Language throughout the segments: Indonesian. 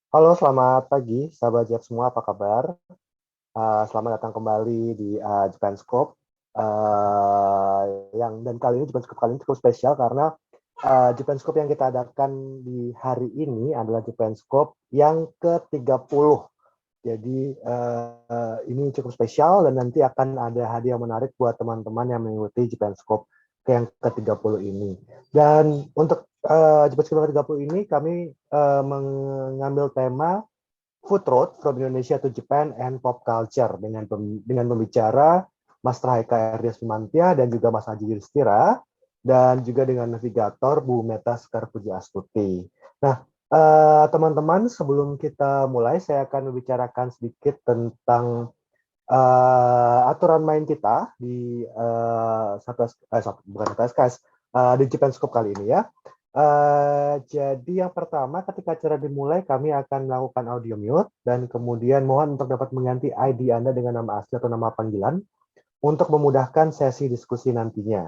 Halo, selamat pagi, sahabat Jeff semua, apa kabar? Selamat datang kembali di Japan Scope. Dan kali ini Japan Scope kali ini cukup spesial karena Japan Scope yang kita adakan di hari ini adalah Japan Scope yang ke-30. Jadi ini cukup spesial dan nanti akan ada hadiah menarik buat teman-teman yang mengikuti Japan Scope yang ke-30 ini. Dan untuk Japan Scope yang ke-30 ini kami mengambil tema Food Road from Indonesia to Japan and Pop Culture dengan pembicara Mas Raheka Erdias Pimantia dan juga Mas Haji Yudhistira dan juga dengan navigator Bu Meta Sekar Puji Astuti. Nah, teman-teman, sebelum kita mulai, saya akan membicarakan sedikit tentang aturan main kita di bukan SKS, di Japan Scope kali ini ya. Jadi yang pertama, ketika acara dimulai, kami akan melakukan audio mute dan kemudian mohon untuk dapat mengganti ID Anda dengan nama asli atau nama panggilan untuk memudahkan sesi diskusi nantinya.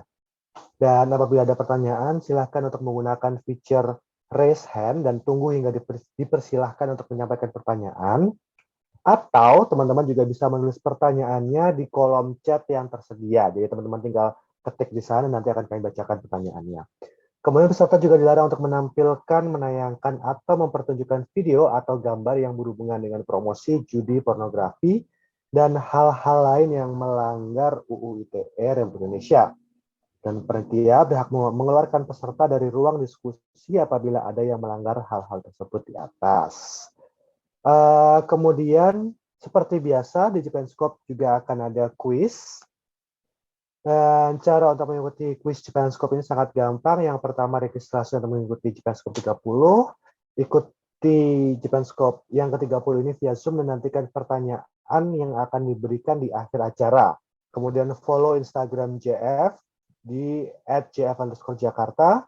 Dan apabila ada pertanyaan, silahkan untuk menggunakan feature raise hand dan tunggu hingga dipersilahkan untuk menyampaikan pertanyaan. Atau teman-teman juga bisa menulis pertanyaannya di kolom chat yang tersedia. Jadi teman-teman tinggal ketik di sana, nanti akan kami bacakan pertanyaannya. Kemudian peserta juga dilarang untuk menampilkan, menayangkan, atau mempertunjukkan video atau gambar yang berhubungan dengan promosi, judi, pornografi, dan hal-hal lain yang melanggar UU ITE Republik Indonesia. Dan panitia berhak mengeluarkan peserta dari ruang diskusi apabila ada yang melanggar hal-hal tersebut di atas. Kemudian, seperti biasa, di Japan Scope juga akan ada quiz. Dan cara untuk mengikuti quiz Japan Scope ini sangat gampang. Yang pertama, registrasi untuk mengikuti Japan Scope 30. Ikuti Japan Scope yang ke-30 ini via Zoom dan nantikan pertanyaan yang akan diberikan di akhir acara. Kemudian follow Instagram JF di @jf_jakarta.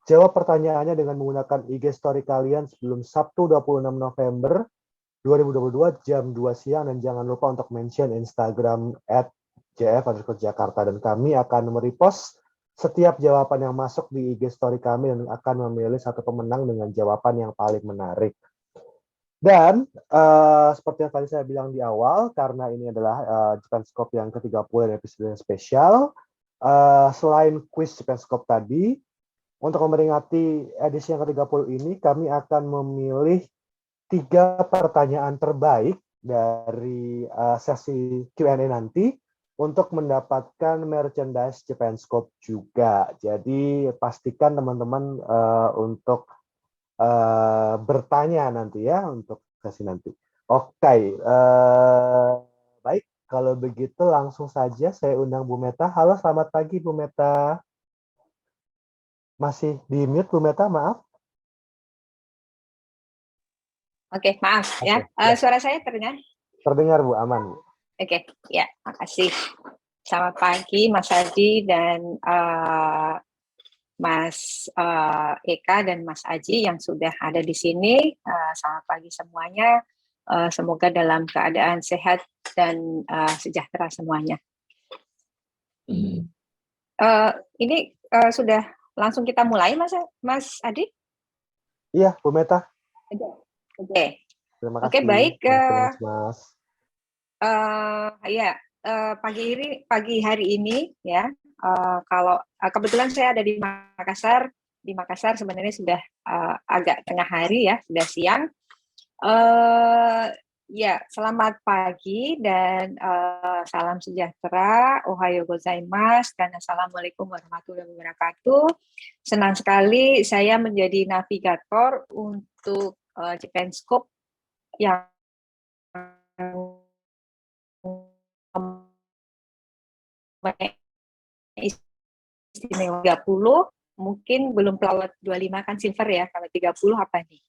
Jawab pertanyaannya dengan menggunakan IG story kalian sebelum Sabtu 26 November 2022 jam 2 siang dan jangan lupa untuk mention Instagram @jf_jakarta dan kami akan merepost setiap jawaban yang masuk di IG story kami dan akan memilih satu pemenang dengan jawaban yang paling menarik. Dan seperti yang tadi saya bilang di awal, karena ini adalah Japan Scope yang ke-30 dan episode spesial, selain quiz Japan Scope tadi, untuk memperingati edisi yang ke-30 ini, kami akan memilih 3 pertanyaan terbaik dari sesi Q&A nanti untuk mendapatkan merchandise Japan Scope juga. Jadi pastikan teman-teman untuk bertanya nanti ya untuk sesi nanti. Oke, baik. Kalau begitu langsung saja saya undang Bu Meta. Halo, selamat pagi Bu Meta. Masih di mute Bu Meta, maaf. Oke, maaf ya. Oke, ya. Suara saya terdengar? Terdengar Bu, aman Bu. Oke, ya, makasih. Selamat pagi Mas Adi dan Mas Eka dan Mas Aji yang sudah ada di sini. Selamat pagi semuanya. Semoga dalam keadaan sehat dan sejahtera semuanya. Ini sudah langsung kita mulai, Mas Adi? Iya, Bu Meta. Oke. Terima Oke, kasih. baik. Mas. Ya, pagi hari ini ya. Kalau kebetulan saya ada di Makassar. Di Makassar sebenarnya sudah agak tengah hari ya, sudah siang. Ya, selamat pagi dan salam sejahtera, Ohayo gozaimasu, dan Assalamualaikum warahmatullahi wabarakatuh. Senang sekali saya menjadi navigator untuk Japan Scope yang istimewa 30, mungkin belum pelawat 25 kan silver ya, kalau 30 apa nih?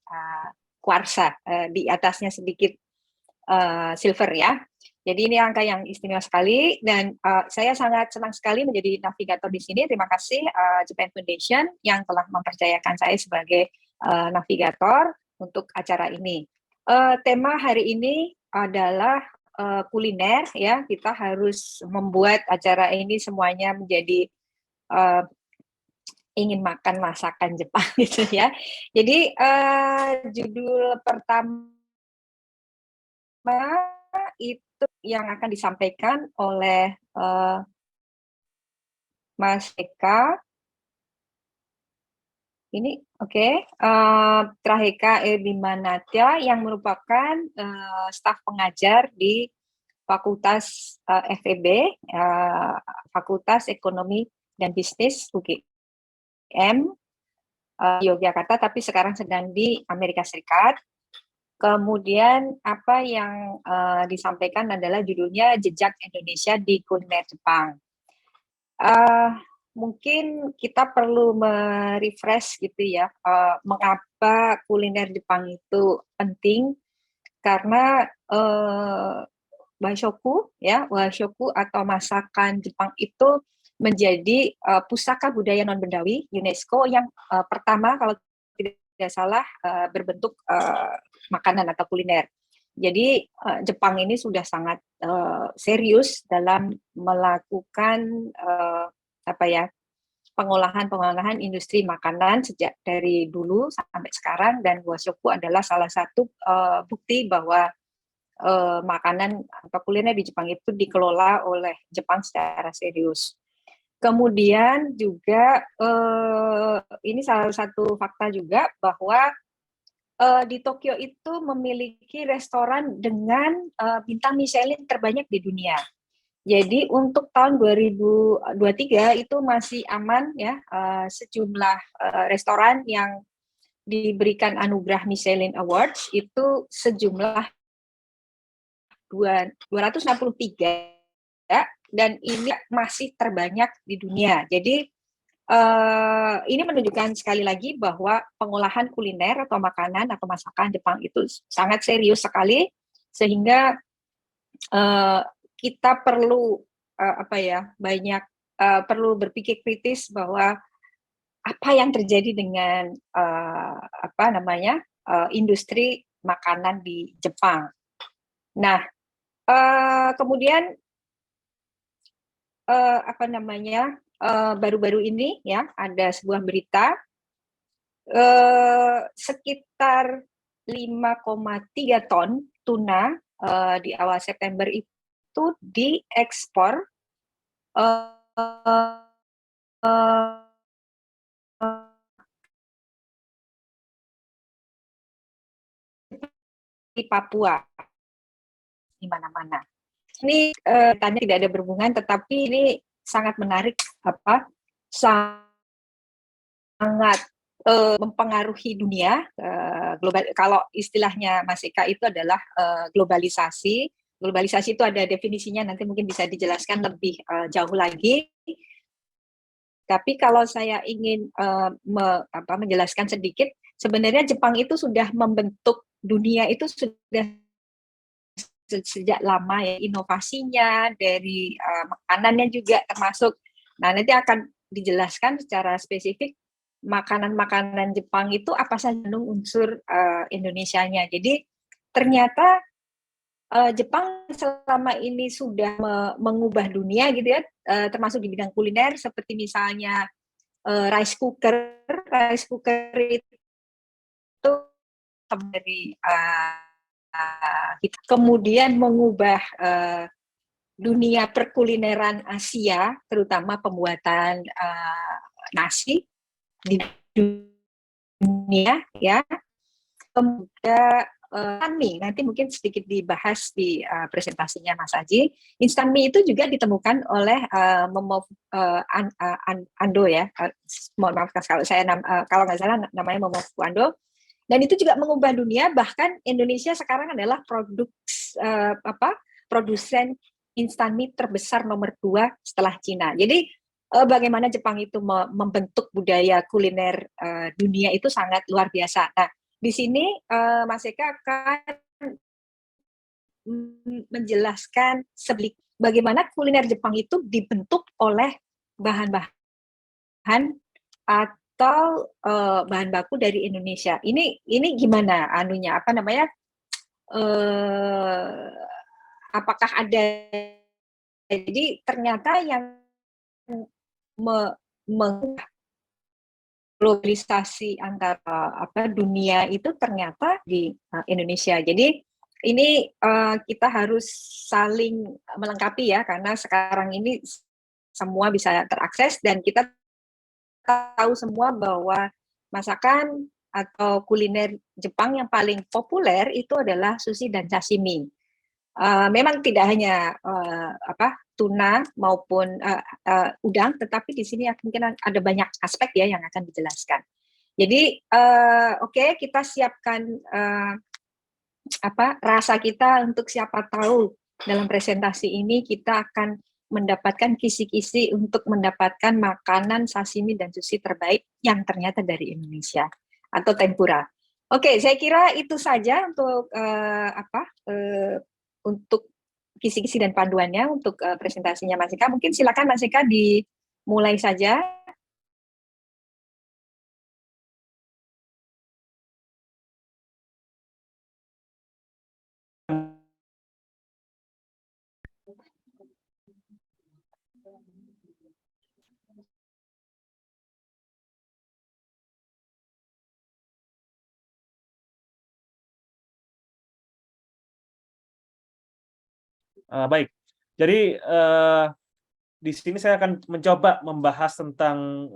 Kuarsa, di atasnya sedikit silver ya. Jadi ini angka yang istimewa sekali dan saya sangat senang sekali menjadi navigator di sini. Terima kasih Japan Foundation yang telah mempercayakan saya sebagai navigator untuk acara ini. Tema hari ini adalah kuliner ya. Kita harus membuat acara ini semuanya menjadi ingin makan masakan Jepang gitu ya. Jadi judul pertama itu yang akan disampaikan oleh Mas Eka. Ini oke, Traheka Bimanatya yang merupakan staf pengajar di Fakultas FEB, Fakultas Ekonomi dan Bisnis UGM Yogyakarta, tapi sekarang sedang di Amerika Serikat. Kemudian apa yang disampaikan adalah judulnya Jejak Indonesia di Kuliner Jepang. Mungkin kita perlu merefresh gitu ya, mengapa kuliner Jepang itu penting, karena washoku atau masakan Jepang itu menjadi pusaka budaya non-bendawi UNESCO yang pertama kalau tidak salah berbentuk makanan atau kuliner. Jadi Jepang ini sudah sangat serius dalam melakukan pengolahan industri makanan sejak dari dulu sampai sekarang, dan washoku adalah salah satu bukti bahwa makanan atau kuliner di Jepang itu dikelola oleh Jepang secara serius. Kemudian juga ini salah satu fakta juga bahwa di Tokyo itu memiliki restoran dengan bintang Michelin terbanyak di dunia. Jadi untuk tahun 2023 itu masih aman ya, sejumlah restoran yang diberikan anugerah Michelin Awards itu sejumlah 263, dan ini masih terbanyak di dunia. Jadi ini menunjukkan sekali lagi bahwa pengolahan kuliner atau makanan atau masakan Jepang itu sangat serius sekali, sehingga kita perlu perlu berpikir kritis bahwa apa yang terjadi dengan industri makanan di Jepang. Nah, kemudian baru-baru ini ya ada sebuah berita sekitar 5,3 ton tuna di awal September itu diekspor di Papua, di mana-mana. Ini tanya tidak ada berhubungan, tetapi ini sangat menarik, sangat mempengaruhi dunia global. Kalau istilahnya Mas Eka itu adalah globalisasi. Globalisasi itu ada definisinya, nanti mungkin bisa dijelaskan lebih jauh lagi. Tapi kalau saya ingin menjelaskan sedikit, sebenarnya Jepang itu sudah membentuk dunia itu sudah sejak lama ya, inovasinya dari makanannya juga termasuk. Nah, nanti akan dijelaskan secara spesifik makanan-makanan Jepang itu apa saja unsur Indonesianya. Jadi ternyata Jepang selama ini sudah mengubah dunia gitu ya, termasuk di bidang kuliner, seperti misalnya rice cooker. Rice cooker itu dari kemudian mengubah dunia perkulineran Asia, terutama pembuatan nasi di dunia ya. Kemudian instan mie, nanti mungkin sedikit dibahas di presentasinya Mas Aji. Instan mie itu juga ditemukan oleh Ando ya. Mohon maaf kalau saya kalau nggak salah namanya Momofuku Ando. Dan itu juga mengubah dunia, bahkan Indonesia sekarang adalah produsen instan mie terbesar nomor 2 setelah Cina. Jadi bagaimana Jepang itu membentuk budaya kuliner dunia itu sangat luar biasa. Nah, di sini Mas Eka akan menjelaskan bagaimana kuliner Jepang itu dibentuk oleh bahan-bahan atau bahan baku dari Indonesia. Ini gimana anunya, apakah ada, jadi ternyata yang globalisasi antara dunia itu ternyata di Indonesia. Jadi ini kita harus saling melengkapi ya, karena sekarang ini semua bisa terakses dan kita tahu semua bahwa masakan atau kuliner Jepang yang paling populer itu adalah sushi dan sashimi. Memang tidak hanya tuna maupun udang, tetapi di sini mungkin ada banyak aspek ya yang akan dijelaskan. Jadi oke, kita siapkan rasa kita untuk siapa tahu dalam presentasi ini kita akan mendapatkan kisi-kisi untuk mendapatkan makanan sashimi dan sushi terbaik yang ternyata dari Indonesia atau tempura. Oke, saya kira itu saja untuk untuk kisi-kisi dan panduannya untuk presentasinya Mas Eka. Mungkin silakan Mas Eka dimulai saja. Baik, jadi di sini saya akan mencoba membahas tentang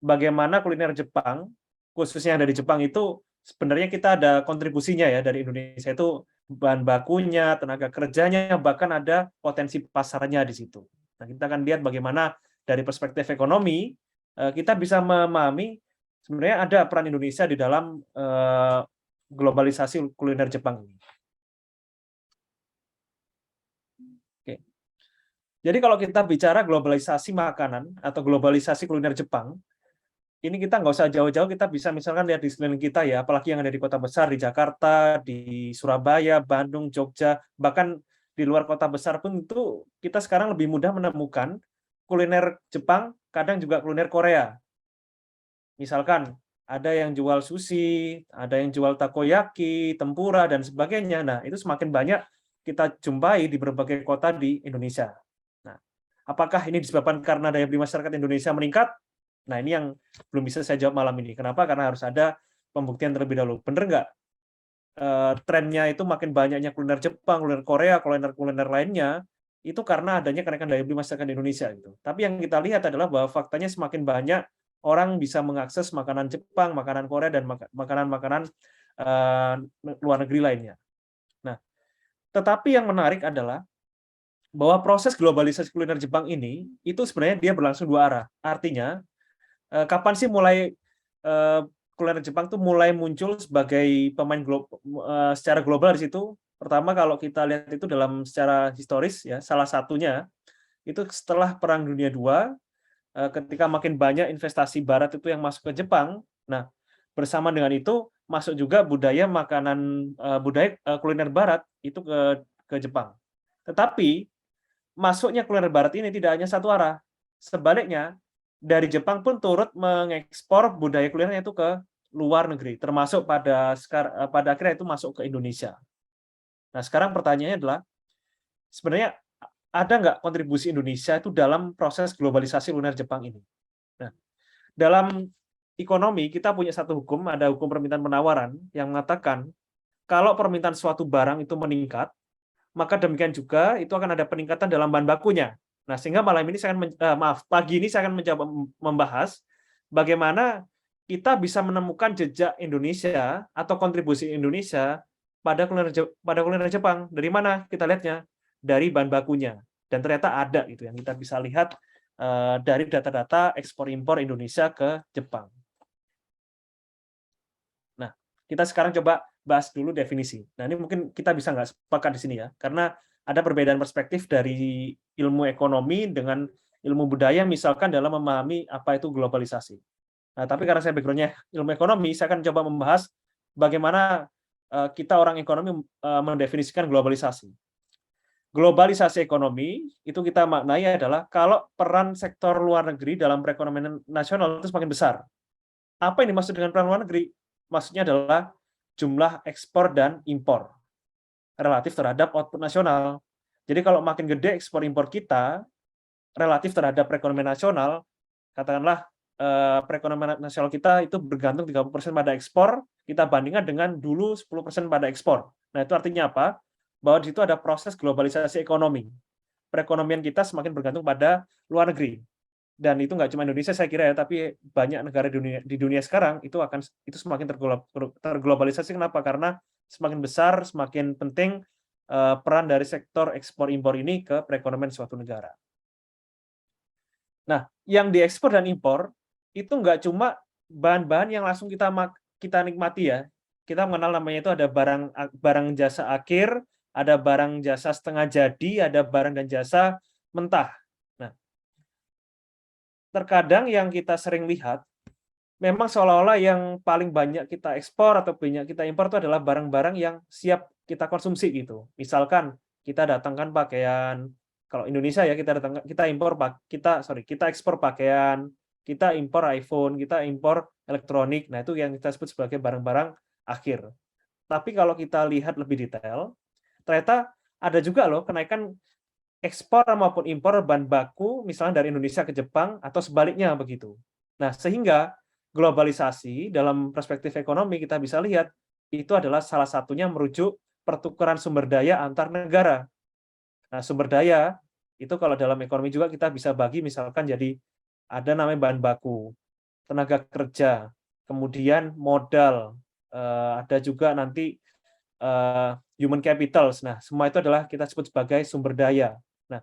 bagaimana kuliner Jepang, khususnya yang dari Jepang itu sebenarnya kita ada kontribusinya ya dari Indonesia, itu bahan bakunya, tenaga kerjanya, bahkan ada potensi pasarnya di situ. Nah, kita akan lihat bagaimana dari perspektif ekonomi kita bisa memahami sebenarnya ada peran Indonesia di dalam globalisasi kuliner Jepang ini. Jadi kalau kita bicara globalisasi makanan atau globalisasi kuliner Jepang, ini kita nggak usah jauh-jauh, kita bisa misalkan lihat di sekeliling kita ya, apalagi yang ada di kota besar, di Jakarta, di Surabaya, Bandung, Jogja, bahkan di luar kota besar pun itu kita sekarang lebih mudah menemukan kuliner Jepang, kadang juga kuliner Korea. Misalkan ada yang jual sushi, ada yang jual takoyaki, tempura, dan sebagainya. Nah, itu semakin banyak kita jumpai di berbagai kota di Indonesia. Apakah ini disebabkan karena daya beli masyarakat Indonesia meningkat? Nah, ini yang belum bisa saya jawab malam ini. Kenapa? Karena harus ada pembuktian terlebih dahulu. Benar nggak? Trennya itu makin banyaknya kuliner Jepang, kuliner Korea, kuliner lainnya, itu karena adanya kenaikan daya beli masyarakat Indonesia. Gitu. Tapi yang kita lihat adalah bahwa faktanya semakin banyak orang bisa mengakses makanan Jepang, makanan Korea, dan makanan-makanan luar negeri lainnya. Nah, tetapi yang menarik adalah bahwa proses globalisasi kuliner Jepang ini itu sebenarnya dia berlangsung dua arah. Artinya, kapan sih mulai kuliner Jepang tuh mulai muncul sebagai pemain secara global di situ? Pertama, kalau kita lihat itu dalam secara historis ya, salah satunya itu setelah Perang Dunia II, ketika makin banyak investasi Barat itu yang masuk ke Jepang. Nah, bersama dengan itu masuk juga budaya makanan kuliner Barat itu ke Jepang. Tetapi masuknya kuliner Barat ini tidak hanya satu arah. Sebaliknya, dari Jepang pun turut mengekspor budaya kulinernya itu ke luar negeri, termasuk pada akhirnya itu masuk ke Indonesia. Nah, sekarang pertanyaannya adalah, sebenarnya ada nggak kontribusi Indonesia itu dalam proses globalisasi kuliner Jepang ini? Nah, dalam ekonomi, kita punya satu hukum, ada hukum permintaan penawaran, yang mengatakan, kalau permintaan suatu barang itu meningkat, maka demikian juga itu akan ada peningkatan dalam bahan bakunya. Nah, sehingga malam ini pagi ini saya akan mencoba membahas bagaimana kita bisa menemukan jejak Indonesia atau kontribusi Indonesia pada kuliner Jepang. Dari mana kita lihatnya? Dari bahan bakunya. Dan ternyata ada itu yang kita bisa lihat dari data-data ekspor impor Indonesia ke Jepang. Nah, kita sekarang coba bahas dulu definisi. Nah, ini mungkin kita bisa nggak sepakat di sini ya, karena ada perbedaan perspektif dari ilmu ekonomi dengan ilmu budaya, misalkan dalam memahami apa itu globalisasi. Nah, tapi karena saya background-nya ilmu ekonomi, saya akan coba membahas bagaimana kita orang ekonomi mendefinisikan globalisasi. Globalisasi ekonomi itu kita maknai adalah kalau peran sektor luar negeri dalam perekonomian nasional itu semakin besar. Apa yang dimaksud dengan peran luar negeri? Maksudnya adalah jumlah ekspor dan impor relatif terhadap output nasional. Jadi kalau makin gede ekspor impor kita relatif terhadap perekonomian nasional, katakanlah perekonomian nasional kita itu bergantung 30% pada ekspor, kita bandingkan dengan dulu 10% pada ekspor. Nah, itu artinya apa? Bahwa di situ ada proses globalisasi ekonomi. Perekonomian kita semakin bergantung pada luar negeri. Dan itu nggak cuma Indonesia saya kira ya, tapi banyak negara di dunia sekarang itu semakin terglobalisasi. Kenapa? Karena semakin besar, semakin penting peran dari sektor ekspor impor ini ke perekonomian suatu negara. Nah, yang diekspor dan impor itu nggak cuma bahan-bahan yang langsung kita nikmati ya. Kita mengenal namanya itu ada barang jasa akhir, ada barang jasa setengah jadi, ada barang dan jasa mentah. Nah, terkadang yang kita sering lihat, memang seolah-olah yang paling banyak kita ekspor atau banyak kita impor itu adalah barang-barang yang siap kita konsumsi gitu. Misalkan kita datangkan pakaian, kalau Indonesia ya kita ekspor pakaian, kita impor iPhone, kita impor elektronik. Nah, itu yang kita sebut sebagai barang-barang akhir. Tapi kalau kita lihat lebih detail, ternyata ada juga loh kenaikan ekspor maupun impor bahan baku misalnya dari Indonesia ke Jepang atau sebaliknya begitu. Nah, sehingga globalisasi dalam perspektif ekonomi kita bisa lihat itu adalah salah satunya merujuk pertukaran sumber daya antar negara. Nah, sumber daya itu kalau dalam ekonomi juga kita bisa bagi misalkan jadi ada namanya bahan baku, tenaga kerja, kemudian modal, ada juga nanti human capital. Nah, semua itu adalah kita sebut sebagai sumber daya. Nah,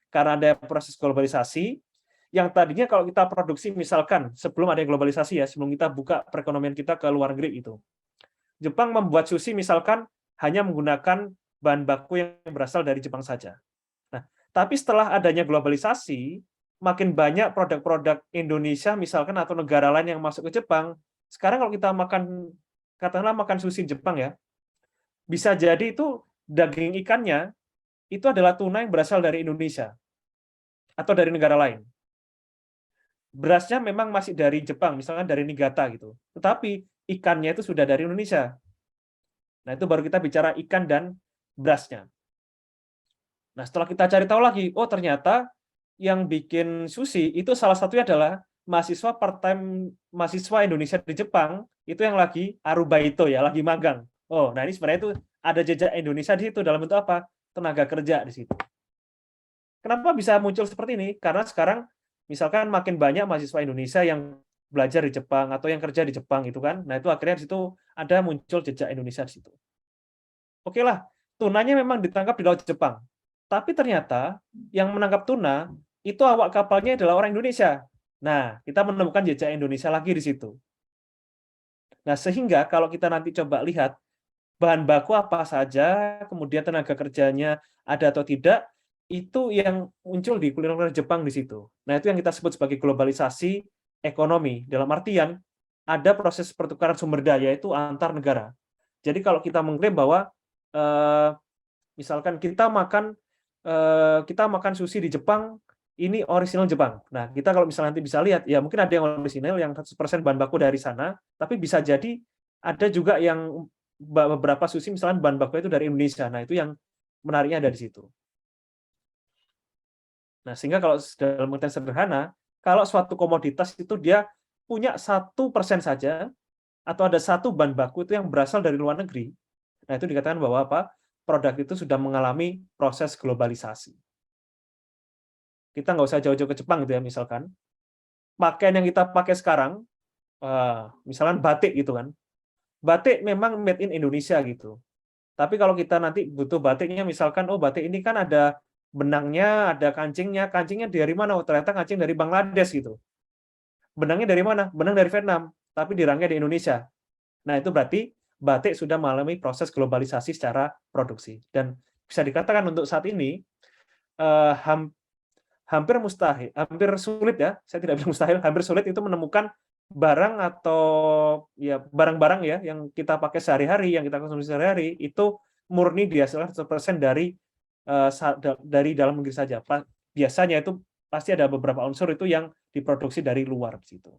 karena ada proses globalisasi, yang tadinya kalau kita produksi misalkan sebelum ada globalisasi ya, sebelum kita buka perekonomian kita ke luar negeri itu, Jepang membuat sushi misalkan hanya menggunakan bahan baku yang berasal dari Jepang saja. Nah, tapi setelah adanya globalisasi, makin banyak produk-produk Indonesia misalkan atau negara lain yang masuk ke Jepang. Sekarang kalau kita katakanlah makan sushi Jepang ya, bisa jadi itu daging ikannya itu adalah tuna yang berasal dari Indonesia atau dari negara lain. Berasnya memang masih dari Jepang, misalkan dari Niigata gitu. Tetapi ikannya itu sudah dari Indonesia. Nah, itu baru kita bicara ikan dan berasnya. Nah, setelah kita cari tahu lagi, oh ternyata yang bikin sushi itu salah satunya adalah mahasiswa part-time mahasiswa Indonesia di Jepang, itu yang lagi arubaito ya, lagi magang. Oh, nah ini sebenarnya itu ada jejak Indonesia di situ dalam bentuk apa? Tenaga kerja di situ. Kenapa bisa muncul seperti ini? Karena sekarang misalkan makin banyak mahasiswa Indonesia yang belajar di Jepang atau yang kerja di Jepang itu kan. Nah, itu akhirnya di situ ada muncul jejak Indonesia di situ. Oke lah, tunanya memang ditangkap di laut Jepang. Tapi ternyata yang menangkap tuna itu awak kapalnya adalah orang Indonesia. Nah, kita menemukan jejak Indonesia lagi di situ. Nah, sehingga kalau kita nanti coba lihat bahan baku apa saja, kemudian tenaga kerjanya ada atau tidak, itu yang muncul di kuliner Jepang di situ. Nah, itu yang kita sebut sebagai globalisasi ekonomi. Dalam artian, ada proses pertukaran sumber daya itu antar negara. Jadi kalau kita mengklaim bahwa misalkan kita makan sushi di Jepang, ini original Jepang. Nah, kita kalau misalnya nanti bisa lihat, ya mungkin ada yang original yang 100% bahan baku dari sana, tapi bisa jadi ada juga yang beberapa sushi misalnya bahan baku itu dari Indonesia. Nah, itu yang menariknya ada di situ. Nah, sehingga kalau dalam pengertian sederhana, kalau suatu komoditas itu dia punya 1% saja, atau ada satu bahan baku itu yang berasal dari luar negeri, nah itu dikatakan bahwa apa? Produk itu sudah mengalami proses globalisasi. Kita nggak usah jauh-jauh ke Jepang gitu ya, misalkan. Pakaian yang kita pakai sekarang, misalkan batik gitu kan. Batik memang made in Indonesia gitu. Tapi kalau kita nanti butuh batiknya, misalkan, oh batik ini kan ada benangnya, ada kancingnya dari mana? Oh, ternyata kancing dari Bangladesh gitu. Benangnya dari mana? Benang dari Vietnam, tapi dirangkai di Indonesia. Nah, itu berarti batik sudah mengalami proses globalisasi secara produksi. Dan bisa dikatakan untuk saat ini, hampir sulit ya, saya tidak bilang mustahil, hampir sulit itu menemukan barang atau ya barang-barang ya yang kita pakai sehari-hari, yang kita konsumsi sehari-hari itu murni dihasilkan 100% dari dalam negeri saja. Biasanya itu pasti ada beberapa unsur itu yang diproduksi dari luar situ.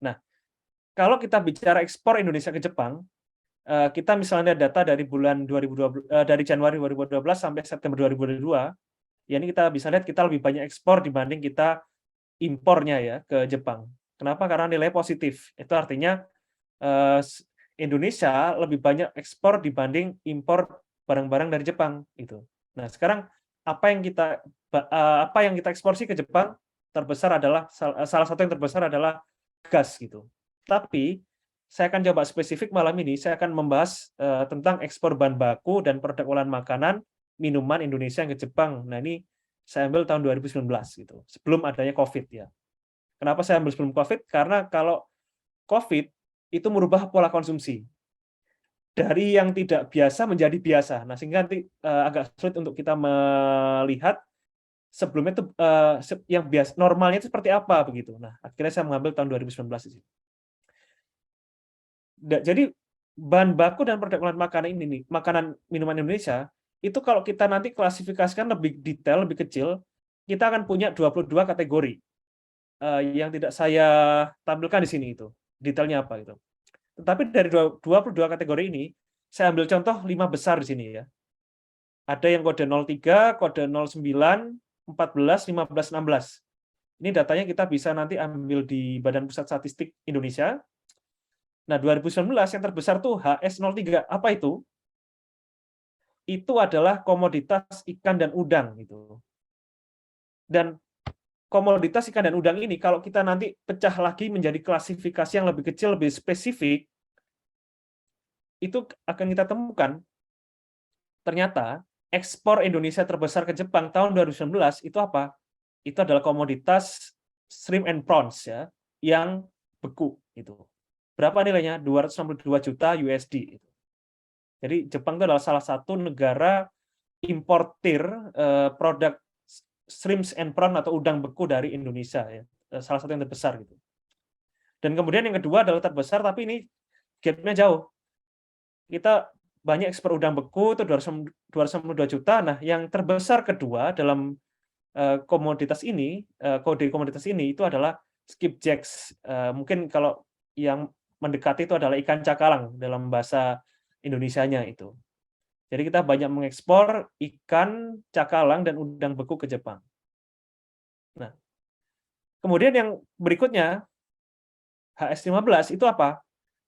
Nah, kalau kita bicara ekspor Indonesia ke Jepang, kita misalnya data dari bulan 2012, dari Januari 2012 sampai September 2022, Ya ini kita bisa lihat kita lebih banyak ekspor dibanding kita impornya ya ke Jepang. Kenapa? Karena nilai positif. Itu artinya Indonesia lebih banyak ekspor dibanding impor barang-barang dari Jepang itu. Nah, sekarang apa yang kita ekspor sih ke Jepang terbesar adalah salah satu yang terbesar adalah gas gitu. Tapi saya akan coba spesifik malam ini saya akan membahas tentang ekspor bahan baku dan produk olahan makanan, minuman Indonesia ke Jepang. Nah, ini saya ambil tahun 2019 gitu, sebelum adanya COVID ya. Kenapa saya ambil sebelum COVID? Karena kalau COVID itu merubah pola konsumsi dari yang tidak biasa menjadi biasa. Nah, sehingga nanti agak sulit untuk kita melihat sebelumnya itu yang biasa normalnya itu seperti apa begitu. Nah, akhirnya saya mengambil tahun 2019 di sini. Jadi bahan baku dan produk olahan makanan ini nih, makanan minuman Indonesia itu kalau kita nanti klasifikasikan lebih detail, lebih kecil, kita akan punya 22 kategori yang tidak saya tampilkan di sini itu. Detailnya apa itu. Tetapi dari 22 kategori ini, saya ambil contoh 5 besar di sini ya. Ada yang kode 03, kode 09, 14, 15, 16. Ini datanya kita bisa nanti ambil di Badan Pusat Statistik Indonesia. Nah, 2019 yang terbesar tuh HS03. Apa itu? Itu adalah komoditas ikan dan udang gitu. Dan komoditas ikan dan udang ini kalau kita nanti pecah lagi menjadi klasifikasi yang lebih kecil, lebih spesifik, itu akan kita temukan ternyata ekspor Indonesia terbesar ke Jepang tahun 2019 itu apa? Itu adalah komoditas shrimp and prawns ya, yang beku itu. Berapa nilainya? 262 juta USD. Jadi Jepang itu adalah salah satu negara importir produk shrimp and prawn atau udang beku dari Indonesia ya. Salah satu yang terbesar gitu. Dan kemudian yang kedua adalah terbesar tapi ini gap-nya jauh. Kita banyak ekspor udang beku itu 292 juta. Nah, yang terbesar kedua dalam komoditas ini, kode komoditas ini itu adalah skipjacks. Mungkin kalau yang mendekati itu adalah ikan cakalang dalam bahasa Indonesianya itu. Jadi kita banyak mengekspor ikan cakalang dan udang beku ke Jepang. Nah, kemudian yang berikutnya HS15 itu apa?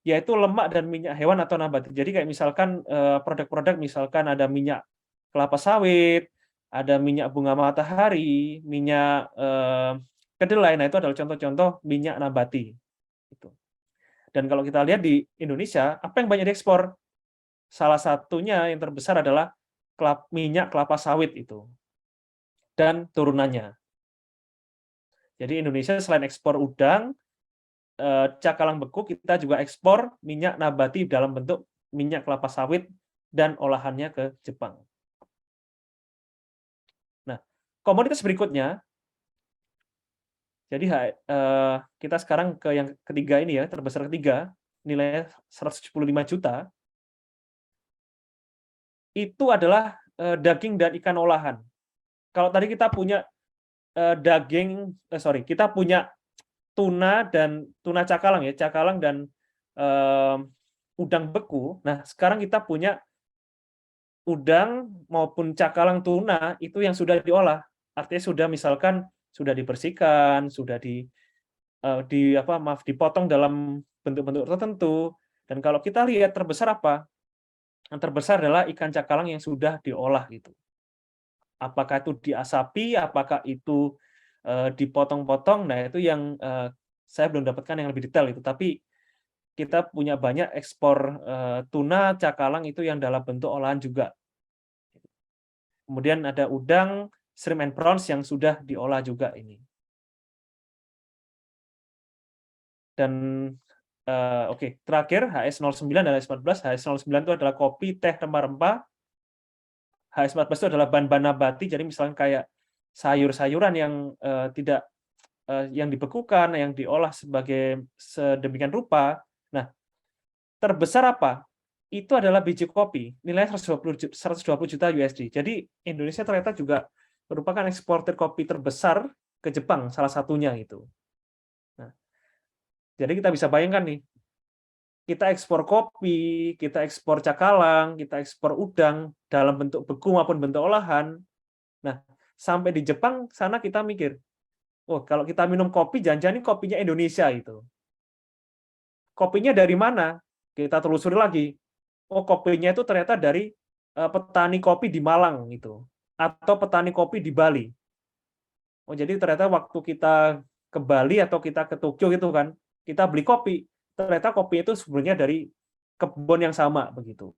Yaitu lemak dan minyak hewan atau nabati. Jadi kayak misalkan produk-produk misalkan ada minyak kelapa sawit, ada minyak bunga matahari, minyak kedelai. Nah, itu adalah contoh-contoh minyak nabati. Itu. Dan kalau kita lihat di Indonesia, apa yang banyak diekspor? Salah satunya yang terbesar adalah minyak kelapa sawit itu dan turunannya. Jadi Indonesia selain ekspor udang, cakalang beku, kita juga ekspor minyak nabati dalam bentuk minyak kelapa sawit dan olahannya ke Jepang. Nah, komoditas berikutnya, jadi kita sekarang ke yang ketiga ini ya, terbesar ketiga, nilainya 175 juta, itu adalah daging dan ikan olahan. Kalau tadi kita punya kita punya tuna dan tuna cakalang ya, cakalang dan udang beku. Nah, sekarang kita punya udang maupun cakalang tuna itu yang sudah diolah. Artinya sudah misalkan sudah dibersihkan, sudah dipotong dalam bentuk-bentuk tertentu. Dan kalau kita lihat terbesar apa? Yang terbesar adalah ikan cakalang yang sudah diolah gitu. Apakah itu diasapi, apakah itu dipotong-potong, nah itu yang saya belum dapatkan yang lebih detail itu. Tapi kita punya banyak ekspor tuna, cakalang itu yang dalam bentuk olahan juga. Kemudian ada udang, shrimp and prawns yang sudah diolah juga ini. Dan terakhir HS09 dan HS14. HS09 itu adalah kopi, teh, rempah-rempah. HS14 itu adalah bahan-bahan nabati, jadi misalnya kayak sayur-sayuran yang yang dibekukan, yang diolah sebagai sedemikian rupa. Nah, terbesar apa? Itu adalah biji kopi, nilainya 120 juta USD. Jadi Indonesia ternyata juga merupakan eksportir kopi terbesar ke Jepang, salah satunya itu. Nah, jadi kita bisa bayangkan nih, kita ekspor kopi, kita ekspor cakalang, kita ekspor udang dalam bentuk beku maupun bentuk olahan. Nah, sampai di Jepang sana kita mikir, oh kalau kita minum kopi, jangan-jangan ini kopinya Indonesia itu. Kopinya dari mana? Kita telusuri lagi. Oh, kopinya itu ternyata dari petani kopi di Malang itu, atau petani kopi di Bali. Oh, jadi ternyata waktu kita ke Bali atau kita ke Tokyo gitu kan, kita beli kopi, ternyata kopi itu sebenarnya dari kebun yang sama begitu.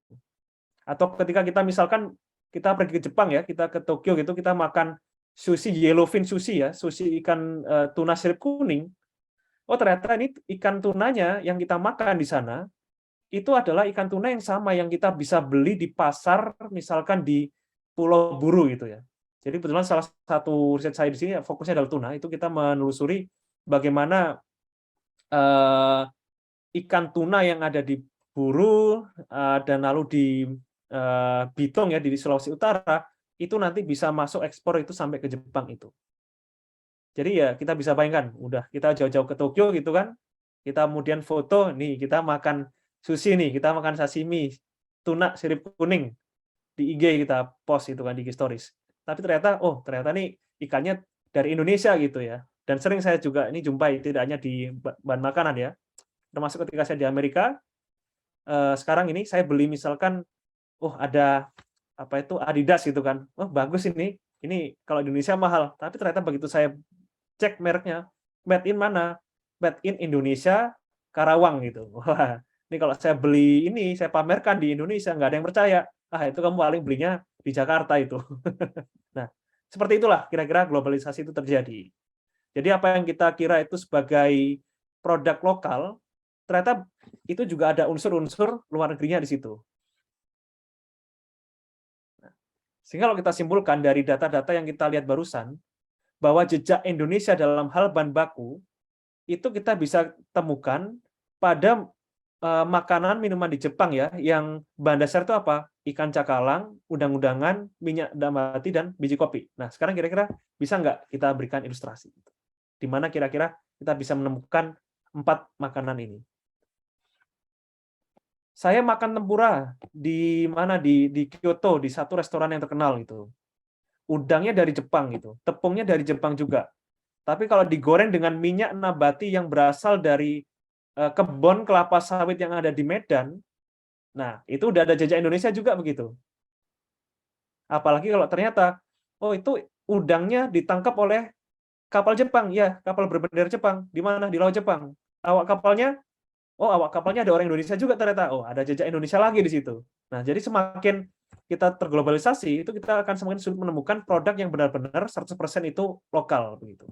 Atau ketika kita misalkan kita pergi ke Jepang ya, kita ke Tokyo gitu, kita makan sushi yellowfin sushi ya, sushi ikan tuna sirip kuning. Oh, ternyata ini ikan tunanya yang kita makan di sana itu adalah ikan tuna yang sama yang kita bisa beli di pasar misalkan di Pulau Buru gitu ya. Jadi kebetulan salah satu riset saya di sini fokusnya adalah tuna, itu kita menelusuri bagaimana ikan tuna yang ada di Buru dan lalu di Bitung ya di Sulawesi Utara itu nanti bisa masuk ekspor itu sampai ke Jepang itu. Jadi ya kita bisa bayangkan, udah kita jauh-jauh ke Tokyo gitu kan, kita kemudian foto nih kita makan sushi nih, kita makan sashimi tuna sirip kuning di IG kita post itu kan di IG stories. Tapi ternyata ternyata nih ikannya dari Indonesia gitu ya. Dan sering saya juga ini jumpai tidak hanya di bahan makanan ya. Termasuk ketika saya di Amerika, sekarang ini saya beli misalkan ada apa itu Adidas gitu kan. Bagus ini kalau di Indonesia mahal. Tapi ternyata begitu saya cek mereknya, made in mana? Made in Indonesia, Karawang gitu. Wah, ini kalau saya beli ini, saya pamerkan di Indonesia, nggak ada yang percaya. Itu kamu paling belinya di Jakarta itu. Nah, seperti itulah kira-kira globalisasi itu terjadi. Jadi apa yang kita kira itu sebagai produk lokal, ternyata itu juga ada unsur-unsur luar negerinya di situ. Sehingga kalau kita simpulkan dari data-data yang kita lihat barusan, bahwa jejak Indonesia dalam hal bahan baku, itu kita bisa temukan pada makanan minuman di Jepang ya, yang bahan dasar itu apa? Ikan cakalang, udang-udangan, minyak nabati, dan biji kopi. Nah, sekarang kira-kira bisa nggak kita berikan ilustrasi? Di mana kira-kira kita bisa menemukan 4 makanan ini? Saya makan tempura di mana di Kyoto, di satu restoran yang terkenal itu. Udangnya dari Jepang gitu, tepungnya dari Jepang juga. Tapi kalau digoreng dengan minyak nabati yang berasal dari kebun kelapa sawit yang ada di Medan, nah itu udah ada jejak Indonesia juga begitu. Apalagi kalau ternyata, itu udangnya ditangkap oleh kapal Jepang, ya kapal berbendera Jepang, di mana? Di Laut Jepang. Awak kapalnya ada orang Indonesia juga ternyata. Ada jejak Indonesia lagi di situ. Nah, jadi semakin kita terglobalisasi, itu kita akan semakin sulit menemukan produk yang benar-benar 100% itu lokal begitu.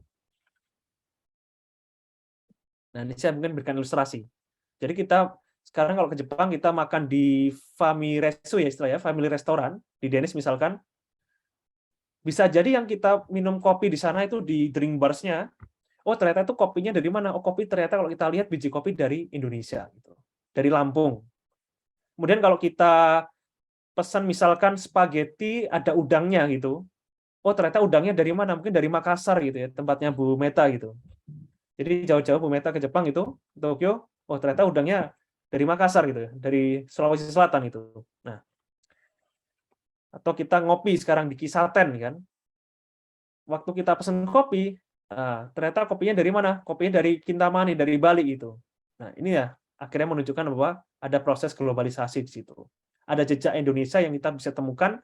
Nah, ini saya mungkin berikan ilustrasi. Jadi kita sekarang kalau ke Jepang, kita makan di Famiresu ya istilahnya, family restoran, di Dennis misalkan, bisa jadi yang kita minum kopi di sana itu di drink bars-nya, ternyata itu kopinya dari mana? Kopi ternyata kalau kita lihat biji kopi dari Indonesia, gitu, dari Lampung. Kemudian kalau kita pesan misalkan spaghetti ada udangnya gitu, ternyata udangnya dari mana? Mungkin dari Makassar gitu ya, tempatnya Bu Meta gitu. Jadi jauh-jauh Bu Meta ke Jepang itu, Tokyo, ternyata udangnya dari Makassar gitu ya, dari Sulawesi Selatan itu. Nah, atau kita ngopi sekarang di Kisaten kan, waktu kita pesan kopi, ternyata kopinya dari mana? Kopinya dari Kintamani, dari Bali gitu. Nah, ini ya akhirnya menunjukkan bahwa ada proses globalisasi di situ. Ada jejak Indonesia yang kita bisa temukan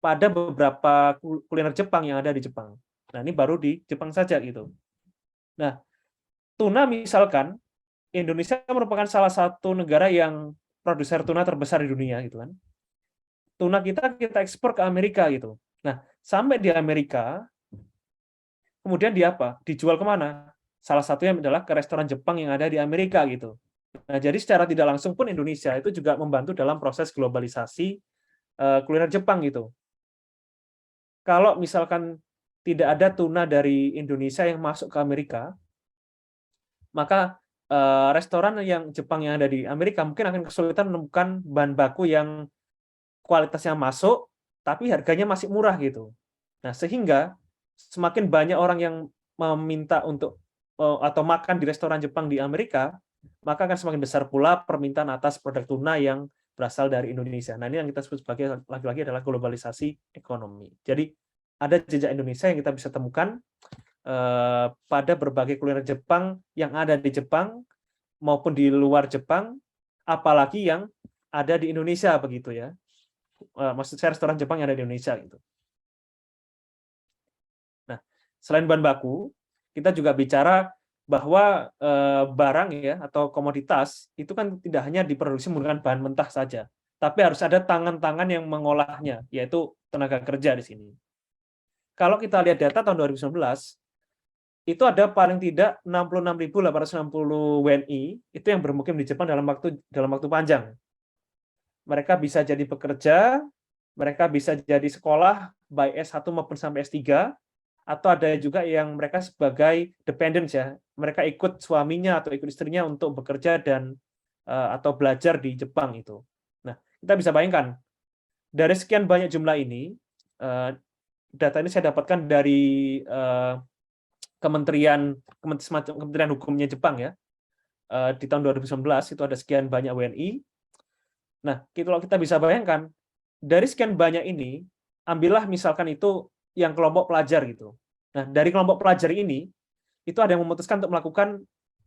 pada beberapa kuliner Jepang yang ada di Jepang. Nah, ini baru di Jepang saja gitu. Nah, tuna misalkan, Indonesia merupakan salah satu negara yang produser tuna terbesar di dunia gitu kan. Tuna kita ekspor ke Amerika gitu. Nah, sampai di Amerika, kemudian dijual kemana? Salah satunya adalah ke restoran Jepang yang ada di Amerika gitu. Nah, jadi secara tidak langsung pun Indonesia itu juga membantu dalam proses globalisasi kuliner Jepang gitu. Kalau misalkan tidak ada tuna dari Indonesia yang masuk ke Amerika, maka restoran yang Jepang yang ada di Amerika mungkin akan kesulitan menemukan bahan baku yang kualitasnya masuk, tapi harganya masih murah gitu. Nah, sehingga semakin banyak orang yang meminta untuk atau makan di restoran Jepang di Amerika, maka akan semakin besar pula permintaan atas produk tuna yang berasal dari Indonesia. Nah, ini yang kita sebut sebagai lagi-lagi adalah globalisasi ekonomi. Jadi ada jejak Indonesia yang kita bisa temukan pada berbagai kuliner Jepang yang ada di Jepang maupun di luar Jepang, apalagi yang ada di Indonesia begitu ya. Maksud saya restoran Jepang yang ada di Indonesia gitu. Nah, selain bahan baku, kita juga bicara bahwa barang ya atau komoditas itu kan tidak hanya diproduksi menggunakan bahan mentah saja, tapi harus ada tangan-tangan yang mengolahnya, yaitu tenaga kerja di sini. Kalau kita lihat data tahun 2019, itu ada paling tidak 66.860 WNI itu yang bermukim di Jepang dalam waktu panjang. Mereka bisa jadi pekerja, mereka bisa jadi sekolah baik S1 maupun sampai S3, atau ada juga yang mereka sebagai dependents ya. Mereka ikut suaminya atau ikut istrinya untuk bekerja dan atau belajar di Jepang itu. Nah, kita bisa bayangkan dari sekian banyak jumlah ini, data ini saya dapatkan dari Kementerian Hukumnya Jepang ya. Di tahun 2019 itu ada sekian banyak WNI. Nah, kalau kita bisa bayangkan dari sekian banyak ini, ambillah misalkan itu yang kelompok pelajar gitu. Nah, dari kelompok pelajar ini itu ada yang memutuskan untuk melakukan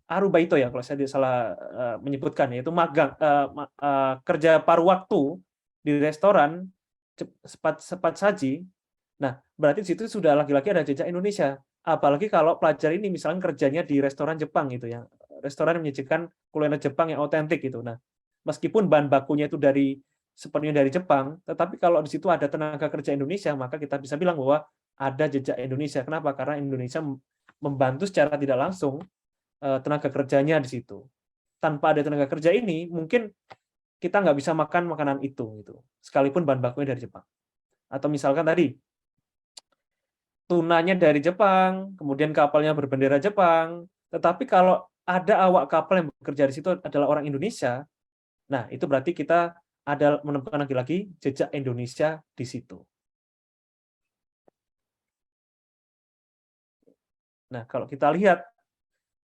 arubaito ya, kalau saya tidak salah menyebutkan, yaitu magang, kerja paruh waktu di restoran cepat saji. Nah, berarti di situ sudah lagi-lagi ada jejak Indonesia. Apalagi kalau pelajar ini misalnya kerjanya di restoran Jepang gitu ya, restoran yang menyajikan kuliner Jepang yang otentik gitu. Nah, meskipun bahan bakunya itu sepenuhnya dari Jepang, tetapi kalau di situ ada tenaga kerja Indonesia, maka kita bisa bilang bahwa ada jejak Indonesia. Kenapa? Karena Indonesia membantu secara tidak langsung tenaga kerjanya di situ. Tanpa ada tenaga kerja ini, mungkin kita nggak bisa makan makanan itu gitu, sekalipun bahan bakunya dari Jepang. Atau misalkan tadi tunanya dari Jepang, kemudian kapalnya berbendera Jepang, tetapi kalau ada awak kapal yang bekerja di situ adalah orang Indonesia, nah itu berarti kita ada menemukan lagi-lagi jejak Indonesia di situ. Nah, kalau kita lihat,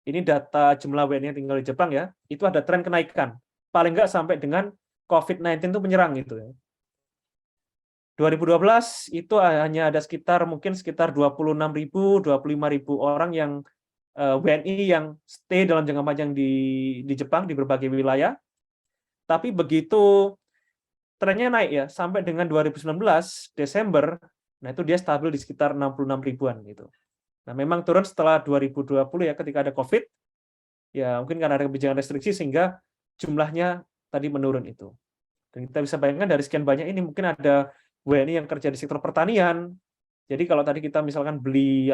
ini data jumlah WNI yang tinggal di Jepang ya, itu ada tren kenaikan. Paling nggak sampai dengan COVID-19 itu menyerang gitu ya. 2012 itu hanya ada mungkin sekitar 26.000, 25.000 orang yang WNI yang stay dalam jangka panjang di Jepang di berbagai wilayah. Tapi begitu trennya naik ya sampai dengan 2019 Desember, nah itu dia stabil di sekitar 66 ribuan gitu. Nah, memang turun setelah 2020 ya ketika ada COVID. Ya, mungkin karena ada kebijakan restriksi sehingga jumlahnya tadi menurun itu. Dan kita bisa bayangkan dari sekian banyak ini mungkin ada WNI yang kerja di sektor pertanian. Jadi kalau tadi kita misalkan beli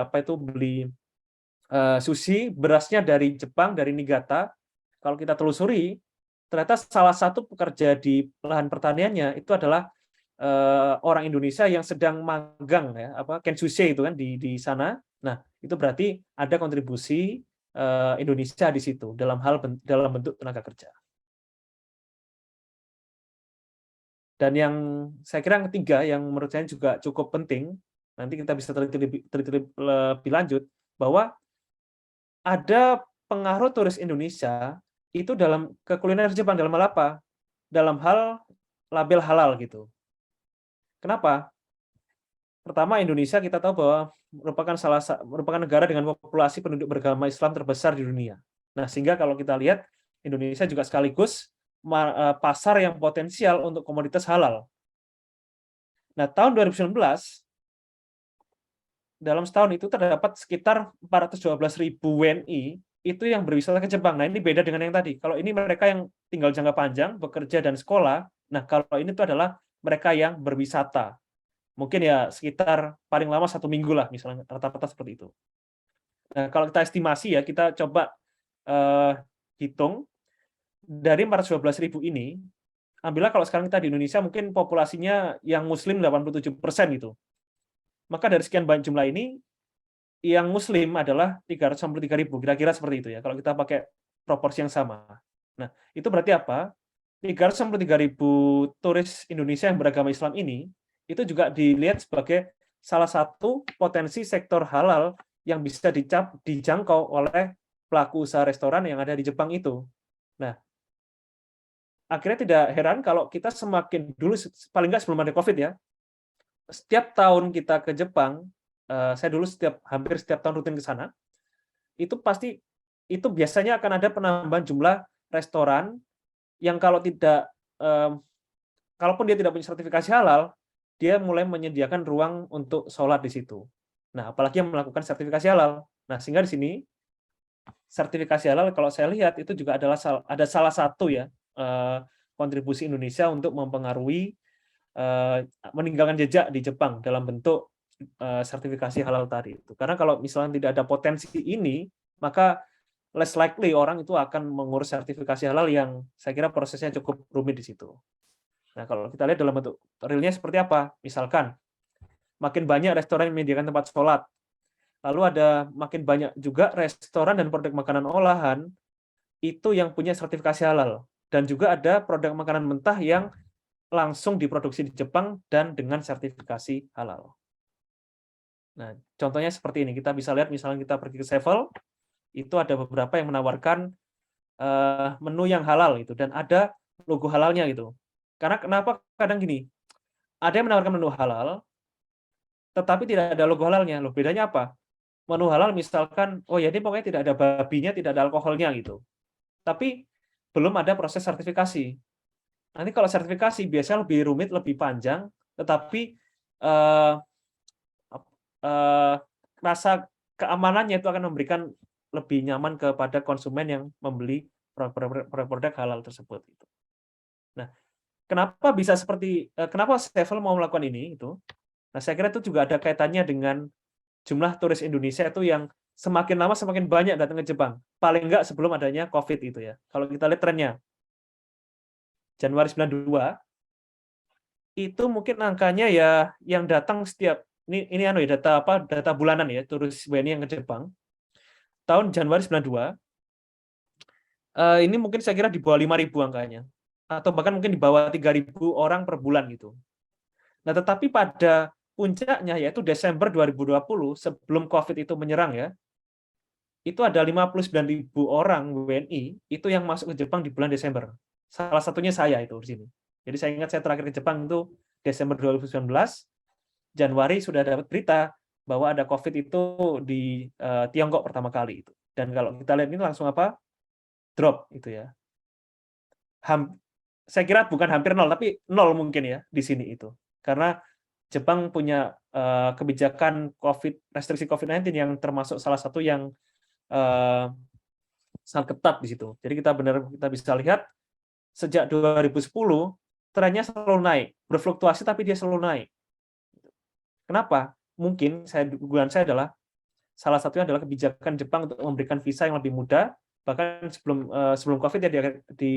sushi, berasnya dari Jepang, dari Niigata, kalau kita telusuri, ternyata salah satu pekerja di lahan pertaniannya itu adalah orang Indonesia yang sedang magang ya, kensushi itu kan di sana. Nah, itu berarti ada kontribusi Indonesia di situ dalam bentuk tenaga kerja. Dan yang saya kira yang ketiga, yang menurut saya juga cukup penting, nanti kita bisa teliti lebih lanjut, bahwa ada pengaruh turis Indonesia itu ke kuliner Jepang dalam hal apa? Dalam hal label halal gitu. Kenapa? Pertama, Indonesia kita tahu bahwa merupakan negara dengan populasi penduduk beragama Islam terbesar di dunia. Nah, sehingga kalau kita lihat, Indonesia juga sekaligus pasar yang potensial untuk komoditas halal. Nah, tahun 2019, dalam setahun itu terdapat sekitar 412.000 WNI itu yang berwisata ke Jepang. Nah, ini beda dengan yang tadi. Kalau ini mereka yang tinggal jangka panjang, bekerja dan sekolah. Nah, kalau ini tuh adalah mereka yang berwisata. Mungkin ya sekitar paling lama 1 minggu lah, misalnya rata-rata seperti itu. Nah, kalau kita estimasi ya, kita coba hitung dari 412.000 ini, ambillah kalau sekarang kita di Indonesia mungkin populasinya yang Muslim 87% gitu. Maka dari sekian banyak jumlah ini, yang Muslim adalah 363.000, kira-kira seperti itu ya, kalau kita pakai proporsi yang sama. Nah, itu berarti apa? 363.000 turis Indonesia yang beragama Islam ini, itu juga dilihat sebagai salah satu potensi sektor halal yang bisa dijangkau oleh pelaku usaha restoran yang ada di Jepang itu. Nah, akhirnya tidak heran kalau kita semakin dulu, paling nggak sebelum ada COVID ya, setiap tahun kita ke Jepang, saya dulu hampir setiap tahun rutin ke sana, itu pasti itu biasanya akan ada penambahan jumlah restoran yang kalaupun dia tidak punya sertifikasi halal, dia mulai menyediakan ruang untuk sholat di situ. Nah, apalagi yang melakukan sertifikasi halal. Nah, sehingga di sini sertifikasi halal kalau saya lihat itu juga ada salah satu ya kontribusi Indonesia untuk mempengaruhi meninggalkan jejak di Jepang dalam bentuk sertifikasi halal tadi itu. Karena kalau misalnya tidak ada potensi ini, maka less likely orang itu akan mengurus sertifikasi halal yang saya kira prosesnya cukup rumit di situ. Nah, kalau kita lihat dalam bentuk realnya seperti apa? Misalkan makin banyak restoran yang menyediakan tempat sholat, lalu ada makin banyak juga restoran dan produk makanan olahan itu yang punya sertifikasi halal, dan juga ada produk makanan mentah yang langsung diproduksi di Jepang dan dengan sertifikasi halal. Nah, contohnya seperti ini. Kita bisa lihat misalnya kita pergi ke Sevel, itu ada beberapa yang menawarkan menu yang halal itu dan ada logo halalnya gitu. Karena kenapa kadang gini, ada yang menawarkan menu halal, tetapi tidak ada logo halalnya. Loh, bedanya apa? Menu halal misalkan, oh ya ini pokoknya tidak ada babinya, tidak ada alkoholnya gitu. Tapi belum ada proses sertifikasi. Nanti kalau sertifikasi biasanya lebih rumit, lebih panjang, tetapi rasa keamanannya itu akan memberikan lebih nyaman kepada konsumen yang membeli produk halal tersebut. Nah, kenapa bisa kenapa Sevel mau melakukan ini itu? Nah, saya kira itu juga ada kaitannya dengan jumlah turis Indonesia itu yang semakin lama semakin banyak datang ke Jepang. Paling enggak sebelum adanya COVID itu ya. Kalau kita lihat trennya, Januari 92 itu mungkin angkanya ya yang datang setiap ini ya data bulanan ya turis WNI yang ke Jepang. Tahun Januari 92 ini mungkin saya kira di bawah 5.000 angkanya. Atau bahkan mungkin di bawah 3.000 orang per bulan gitu. Nah, tetapi pada puncaknya yaitu Desember 2020 sebelum COVID itu menyerang ya, itu ada 59.000 orang WNI itu yang masuk ke Jepang di bulan Desember. Salah satunya saya itu di sini. Jadi saya ingat saya terakhir ke Jepang itu Desember 2019, Januari sudah dapat berita bahwa ada COVID itu di Tiongkok pertama kali itu. Dan kalau kita lihat ini langsung drop itu ya. Saya kira bukan hampir nol, tapi nol mungkin ya di sini itu. Karena Jepang punya kebijakan restriksi COVID-19 yang termasuk salah satu yang sangat ketat di situ. Jadi kita bisa lihat sejak 2010 trennya selalu naik, berfluktuasi tapi dia selalu naik. Kenapa? Mungkin dugaan saya adalah salah satunya adalah kebijakan Jepang untuk memberikan visa yang lebih mudah. Bahkan sebelum COVID ya di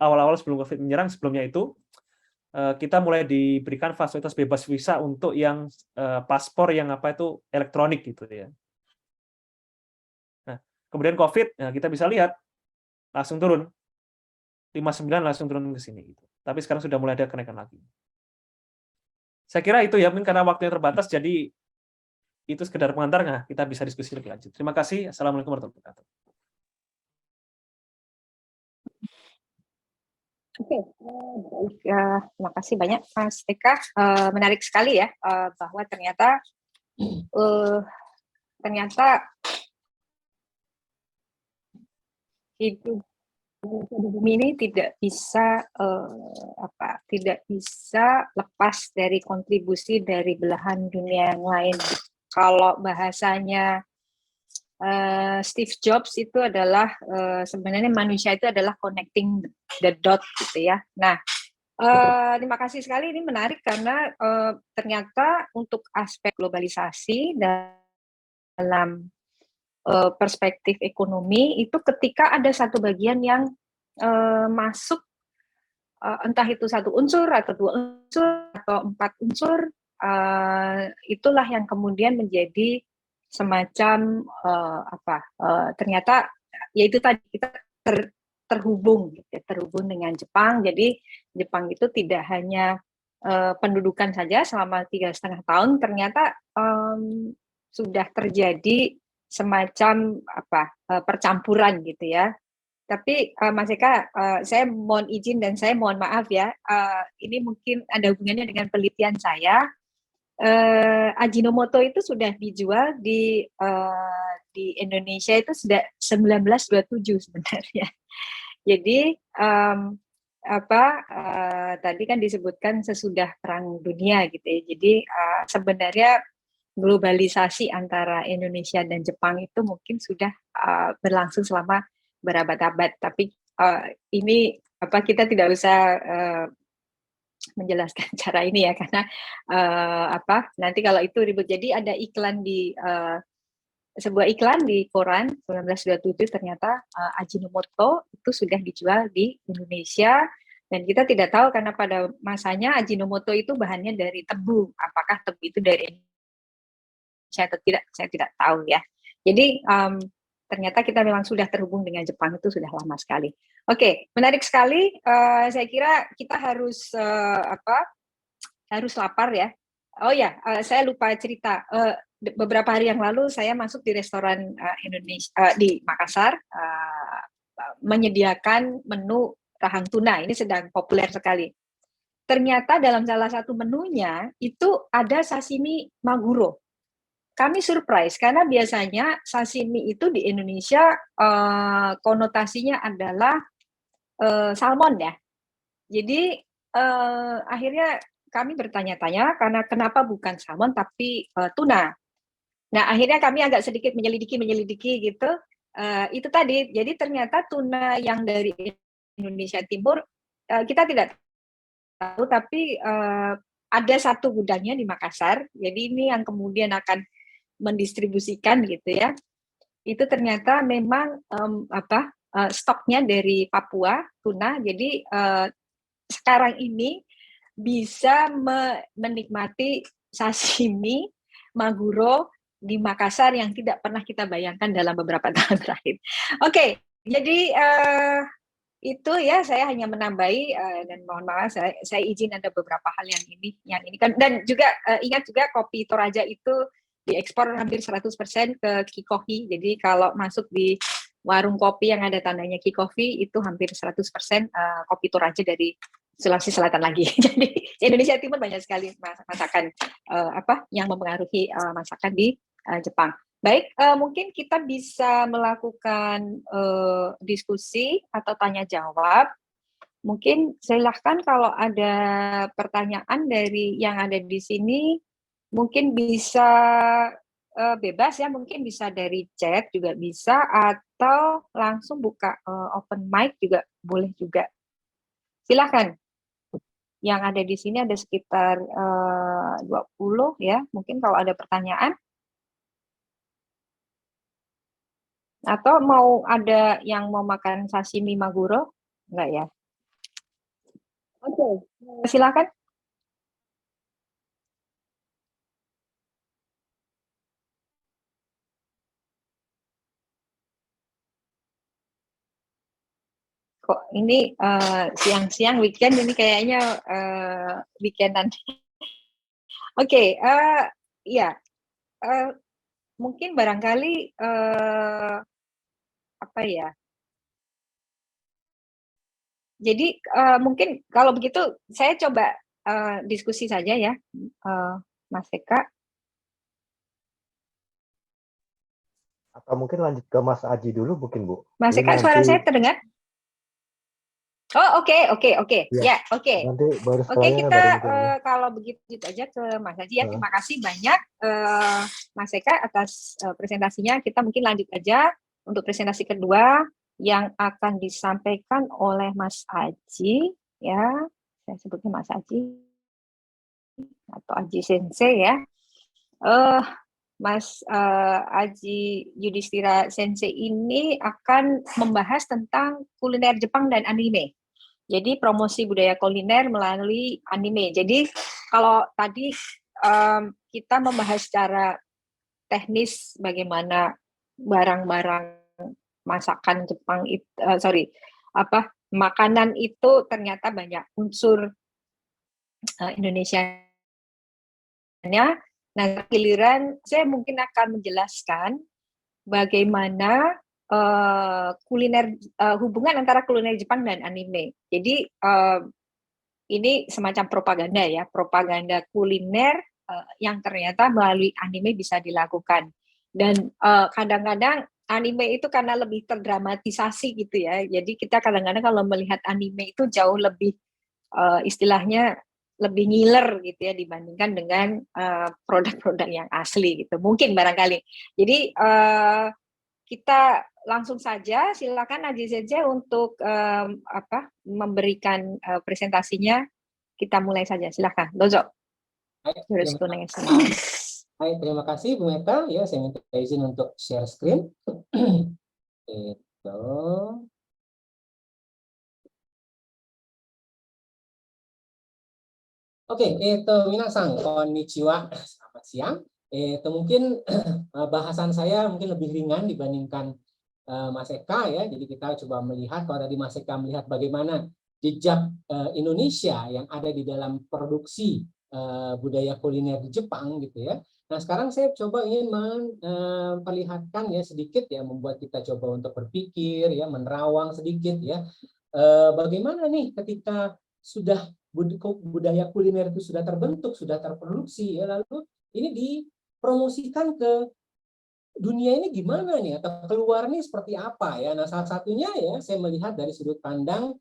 awal-awal sebelum COVID menyerang sebelumnya itu kita mulai diberikan fasilitas bebas visa untuk yang paspor yang elektronik gitu ya. Nah, kemudian COVID, nah kita bisa lihat langsung turun. 59 langsung turun ke sini gitu. Tapi sekarang sudah mulai ada kenaikan lagi. Saya kira itu ya, mungkin karena waktunya terbatas jadi itu sekedar pengantar, nah kita bisa diskusi lebih lanjut. Terima kasih. Assalamualaikum warahmatullahi wabarakatuh. Oke, terima kasih banyak Mas Eka. Menarik sekali ya bahwa ternyata hidup di bumi ini tidak bisa lepas dari kontribusi dari belahan dunia yang lain. Kalau bahasanya Steve Jobs itu adalah sebenarnya manusia itu adalah connecting the dot gitu ya. Nah, terima kasih sekali, ini menarik karena ternyata untuk aspek globalisasi dalam perspektif ekonomi itu ketika ada satu bagian yang masuk entah itu satu unsur atau dua unsur atau 4 unsur, itulah yang kemudian menjadi semacam ternyata yaitu tadi kita terhubung dengan Jepang. Jadi Jepang itu tidak hanya pendudukan saja selama 3,5 tahun, ternyata sudah terjadi semacam percampuran gitu ya. Tapi Mas Eka, saya mohon izin dan saya mohon maaf ya, ini mungkin ada hubungannya dengan penelitian saya. Ajinomoto itu sudah dijual di Indonesia itu sudah 1927 sebenarnya. Jadi tadi kan disebutkan sesudah Perang Dunia gitu ya. Jadi sebenarnya globalisasi antara Indonesia dan Jepang itu mungkin sudah berlangsung selama berabad-abad. Tapi ini kita tidak usah menjelaskan cara ini ya, karena nanti kalau itu ribut. Jadi ada iklan di sebuah iklan di koran 1927, ternyata Ajinomoto itu sudah dijual di Indonesia, dan kita tidak tahu karena pada masanya Ajinomoto itu bahannya dari tebu. Apakah tebu itu dari Indonesia atau tidak, saya tidak tahu ya. Jadi ternyata kita memang sudah terhubung dengan Jepang itu sudah lama sekali. Oke, menarik sekali. Saya kira kita harus harus lapar ya. Oh ya, saya lupa cerita. Beberapa hari yang lalu saya masuk di restoran Indonesia di Makassar, menyediakan menu rahang tuna. Ini sedang populer sekali. Ternyata dalam salah satu menunya itu ada sashimi maguro. Kami surprise karena biasanya sashimi itu di Indonesia konotasinya adalah salmon ya. Jadi akhirnya kami bertanya-tanya karena kenapa bukan salmon tapi tuna. Nah akhirnya kami agak sedikit menyelidiki gitu. Itu tadi. Jadi ternyata tuna yang dari Indonesia Timur kita tidak tahu, tapi ada satu gudangnya di Makassar. Jadi ini yang kemudian akan mendistribusikan gitu ya. Itu ternyata memang stoknya dari Papua tuna. Jadi sekarang ini bisa menikmati sashimi maguro di Makassar yang tidak pernah kita bayangkan dalam beberapa tahun terakhir. Oke, jadi itu ya, saya hanya menambahi dan mohon maaf saya izin ada beberapa hal yang ini kan, dan juga ingat juga kopi Toraja itu diekspor hampir 100% ke Kikohi. Jadi kalau masuk di warung kopi yang ada tandanya Kikohi itu hampir 100% kopi Toraja dari Sulawesi Selatan lagi. Jadi Indonesia Timur banyak sekali masakan yang mempengaruhi masakan di Jepang. Baik, mungkin kita bisa melakukan diskusi atau tanya jawab. Mungkin silahkan kalau ada pertanyaan dari yang ada di sini, mungkin bisa bebas ya, mungkin bisa dari chat juga bisa, atau langsung buka open mic juga boleh juga. Silahkan. Yang ada di sini ada sekitar 20 ya, mungkin kalau ada pertanyaan. Atau mau ada yang mau makan sashimi maguro? Enggak ya? Oke, silakan. Kok ini siang-siang weekend ini kayaknya weekendan. Oke, ya, mungkin barangkali apa ya? Jadi mungkin kalau begitu saya coba diskusi saja ya, Mas Eka. Atau mungkin lanjut ke Mas Aji dulu mungkin, Bu. Mas Eka, suara saya terdengar? Oh, oke. Ya, oke. Oke, kita kalau begitu aja ke Mas Aji ya. Terima kasih banyak Mas Eka atas presentasinya. Kita mungkin lanjut aja untuk presentasi kedua yang akan disampaikan oleh Mas Aji ya. Saya sebutnya Mas Aji atau Aji Sensei ya. Mas Aji Yudhistira Sensei ini akan membahas tentang kuliner Jepang dan anime. Jadi promosi budaya kuliner melalui anime. Jadi kalau tadi kita membahas secara teknis bagaimana barang-barang masakan Jepang itu, makanan itu ternyata banyak unsur Indonesianya. Nah, giliran saya mungkin akan menjelaskan bagaimana kuliner hubungan antara kuliner Jepang dan anime. Jadi ini semacam propaganda ya, propaganda kuliner yang ternyata melalui anime bisa dilakukan. Dan kadang-kadang anime itu karena lebih terdramatisasi gitu ya. Jadi kita kadang-kadang kalau melihat anime itu jauh lebih istilahnya lebih ngiler gitu ya dibandingkan dengan produk-produk yang asli gitu. Mungkin barangkali. Jadi kita langsung saja, silakan AJZJ untuk memberikan presentasinya. Kita mulai saja, silakan. Dozo. Baik, terima kasih Bu Meta. Ya, saya minta izin untuk share screen. Itu. Oke, itu minasan konnichiwa. Selamat siang. Itu mungkin bahasan saya mungkin lebih ringan dibandingkan Mas Eka ya. Jadi kita coba melihat, kalau tadi Mas Eka melihat bagaimana jejak Indonesia yang ada di dalam produksi budaya kuliner di Jepang gitu ya. Nah, sekarang saya coba ingin memperlihatkan ya sedikit ya, membuat kita coba untuk berpikir ya, menerawang sedikit ya. Bagaimana nih ketika sudah budaya kuliner itu sudah terbentuk, sudah terproduksi ya, lalu ini dipromosikan ke dunia ini gimana nih, atau keluar nih seperti apa ya. Nah, salah satunya ya saya melihat dari sudut pandang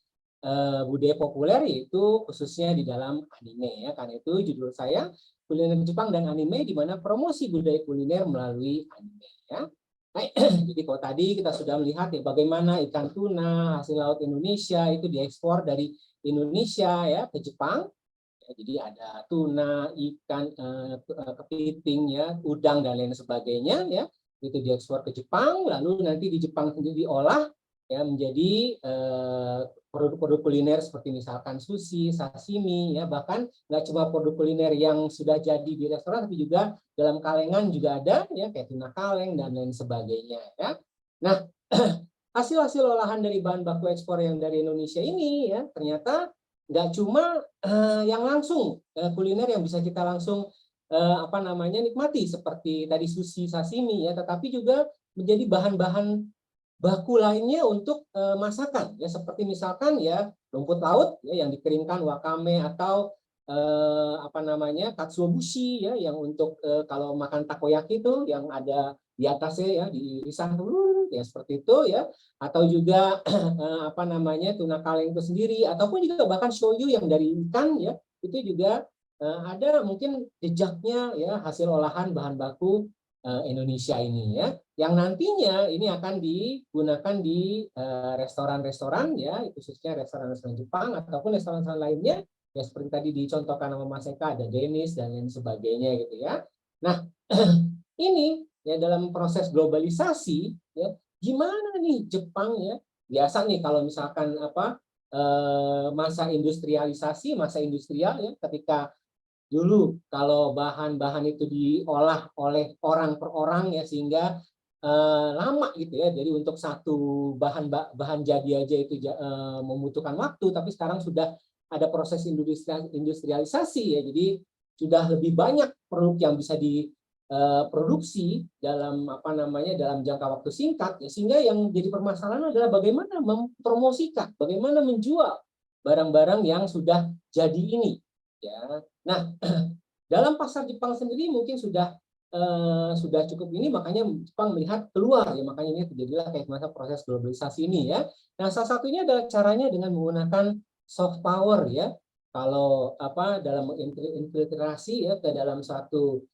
budaya populer, yaitu khususnya di dalam anime ya. Karena itu judul saya kuliner Jepang dan anime, di mana promosi budaya kuliner melalui anime ya. Nah, jadi kalau tadi kita sudah melihat ya bagaimana ikan tuna hasil laut Indonesia itu diekspor dari Indonesia ya ke Jepang. Ya, jadi ada tuna, ikan, kepiting ya, udang dan lain sebagainya ya. Itu diekspor ke Jepang, lalu nanti di Jepang sendiri diolah ya menjadi produk-produk kuliner seperti misalkan sushi, sashimi ya, bahkan nggak cuma produk kuliner yang sudah jadi di restoran, tapi juga dalam kalengan juga ada ya, kayak tuna kaleng dan lain sebagainya ya. Nah, hasil-hasil olahan dari bahan baku ekspor yang dari Indonesia ini ya ternyata nggak cuma yang langsung kuliner yang bisa kita langsung nikmati seperti tadi sushi, sashimi ya, tetapi juga menjadi bahan-bahan baku lainnya untuk masakan ya, seperti misalkan ya rumput laut ya yang dikeringkan, wakame, atau katsuobushi ya, yang untuk kalau makan takoyaki itu yang ada di atasnya ya, diiriskan dulu ya seperti itu ya, atau juga tuna kaleng itu sendiri, ataupun juga bahkan shoyu yang dari ikan ya, itu juga ada mungkin jejaknya ya, hasil olahan bahan baku Indonesia ini ya, yang nantinya ini akan digunakan di restoran-restoran ya, khususnya restoran-restoran Jepang ataupun restoran-restoran lainnya ya, seperti tadi dicontohkan nama Mas Eka, ada Dennis dan lain sebagainya gitu ya. Nah, ini ya dalam proses globalisasi ya, gimana nih Jepang ya, biasa nih kalau misalkan masa industrialisasi, masa industrial ya, ketika dulu kalau bahan-bahan itu diolah oleh orang per orang ya, sehingga lama gitu ya, jadi untuk satu bahan jadi aja itu membutuhkan waktu, tapi sekarang sudah ada proses industrialisasi ya, jadi sudah lebih banyak produk yang bisa diproduksi dalam dalam jangka waktu singkat ya, sehingga yang jadi permasalahan adalah bagaimana mempromosikan, bagaimana menjual barang-barang yang sudah jadi ini ya. Nah, dalam pasar Jepang sendiri mungkin sudah cukup ini, makanya Jepang melihat keluar ya, makanya ini terjadilah kayak masa proses globalisasi ini ya. Nah, salah satunya adalah caranya dengan menggunakan soft power ya. Kalau dalam infiltrasi ya ke dalam suatu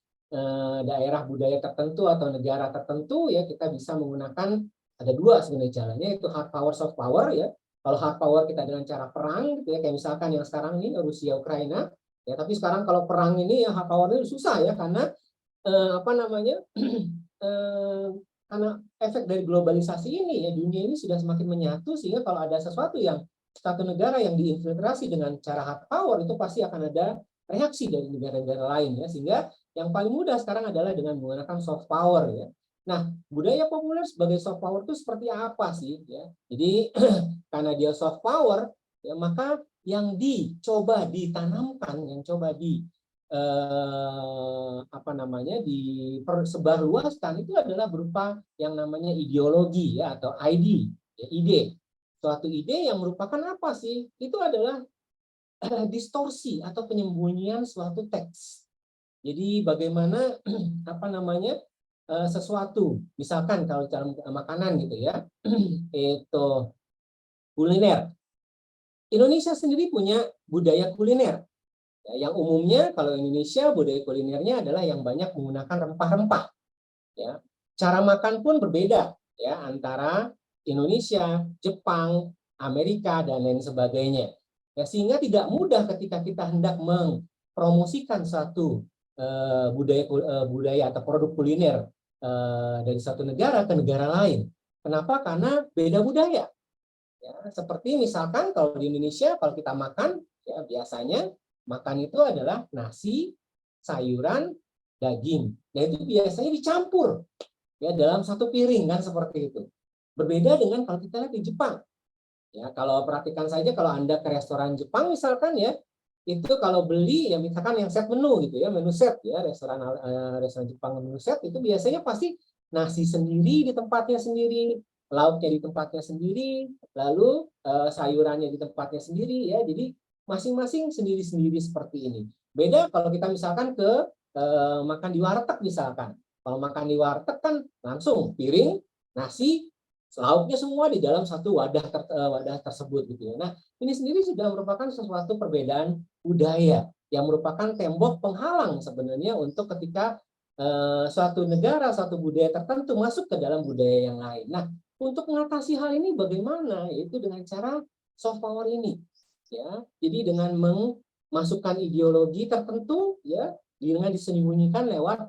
daerah budaya tertentu atau negara tertentu ya, kita bisa menggunakan, ada dua sebenarnya jalannya, itu hard power, soft power ya. Kalau hard power kita dengan cara perang gitu ya, kayak misalkan yang sekarang ini Rusia Ukraina ya, tapi sekarang kalau perang ini ya hard powernya susah ya, karena karena efek dari globalisasi ini ya, dunia ini sudah semakin menyatu, sehingga kalau ada sesuatu yang satu negara yang diinfiltrasi dengan cara hard power, itu pasti akan ada reaksi dari negara-negara lain ya, sehingga yang paling mudah sekarang adalah dengan menggunakan soft power ya. Nah, budaya populer sebagai soft power itu seperti apa sih ya? Jadi karena dia soft power ya, maka yang dicoba ditanamkan, yang coba dipersebarluaskan itu adalah berupa yang namanya ideologi ya, atau ID ya, ide. Suatu ide yang merupakan apa sih? Itu adalah distorsi atau penyembunyian suatu teks Jadi bagaimana apa namanya sesuatu, misalkan kalau dalam makanan gitu ya, itu kuliner. Indonesia sendiri punya budaya kuliner. Ya, yang umumnya kalau Indonesia budaya kulinernya adalah yang banyak menggunakan rempah-rempah. Ya, cara makan pun berbeda ya antara Indonesia, Jepang, Amerika dan lain sebagainya. Ya, sehingga tidak mudah ketika kita hendak mempromosikan suatu budaya atau produk kuliner dari satu negara ke negara lain. Kenapa? Karena beda budaya. Ya, seperti misalkan kalau di Indonesia kalau kita makan ya biasanya makan itu adalah nasi, sayuran, daging. Nah itu biasanya dicampur ya dalam satu piring kan seperti itu. Berbeda dengan kalau kita lihat di Jepang. Ya kalau perhatikan saja kalau Anda ke restoran Jepang misalkan ya itu kalau beli ya misalkan yang set menu gitu ya menu set ya restoran Jepang menu set itu biasanya pasti nasi sendiri di tempatnya sendiri, lauknya di tempatnya sendiri, lalu sayurannya di tempatnya sendiri ya. Jadi masing-masing sendiri-sendiri seperti ini. Beda kalau kita misalkan ke makan di warteg misalkan. Kalau makan di warteg kan langsung piring, nasi, lauknya semua di dalam satu wadah tersebut gitu ya. Nah, ini sendiri sudah merupakan sesuatu perbedaan budaya yang merupakan tembok penghalang sebenarnya untuk ketika suatu negara, suatu budaya tertentu masuk ke dalam budaya yang lain. Nah, untuk mengatasi hal ini bagaimana? Yaitu dengan cara soft power ini. Ya, jadi dengan memasukkan ideologi tertentu, ya, dengan disembunyikan lewat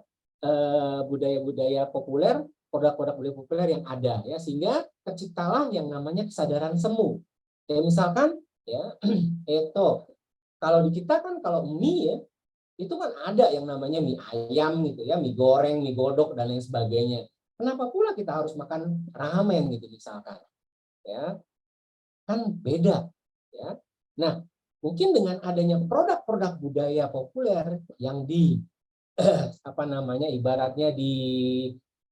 budaya-budaya populer, produk-produk budaya populer yang ada, ya, sehingga terciptalah yang namanya kesadaran semu. Kayak misalkan, ya, itu kalau di kita kan kalau mie ya, itu kan ada yang namanya mie ayam gitu ya, mie goreng, mie godok dan lain sebagainya. Kenapa pula kita harus makan ramen gitu misalkan, ya, kan beda, ya. Nah, mungkin dengan adanya produk-produk budaya populer yang apa namanya ibaratnya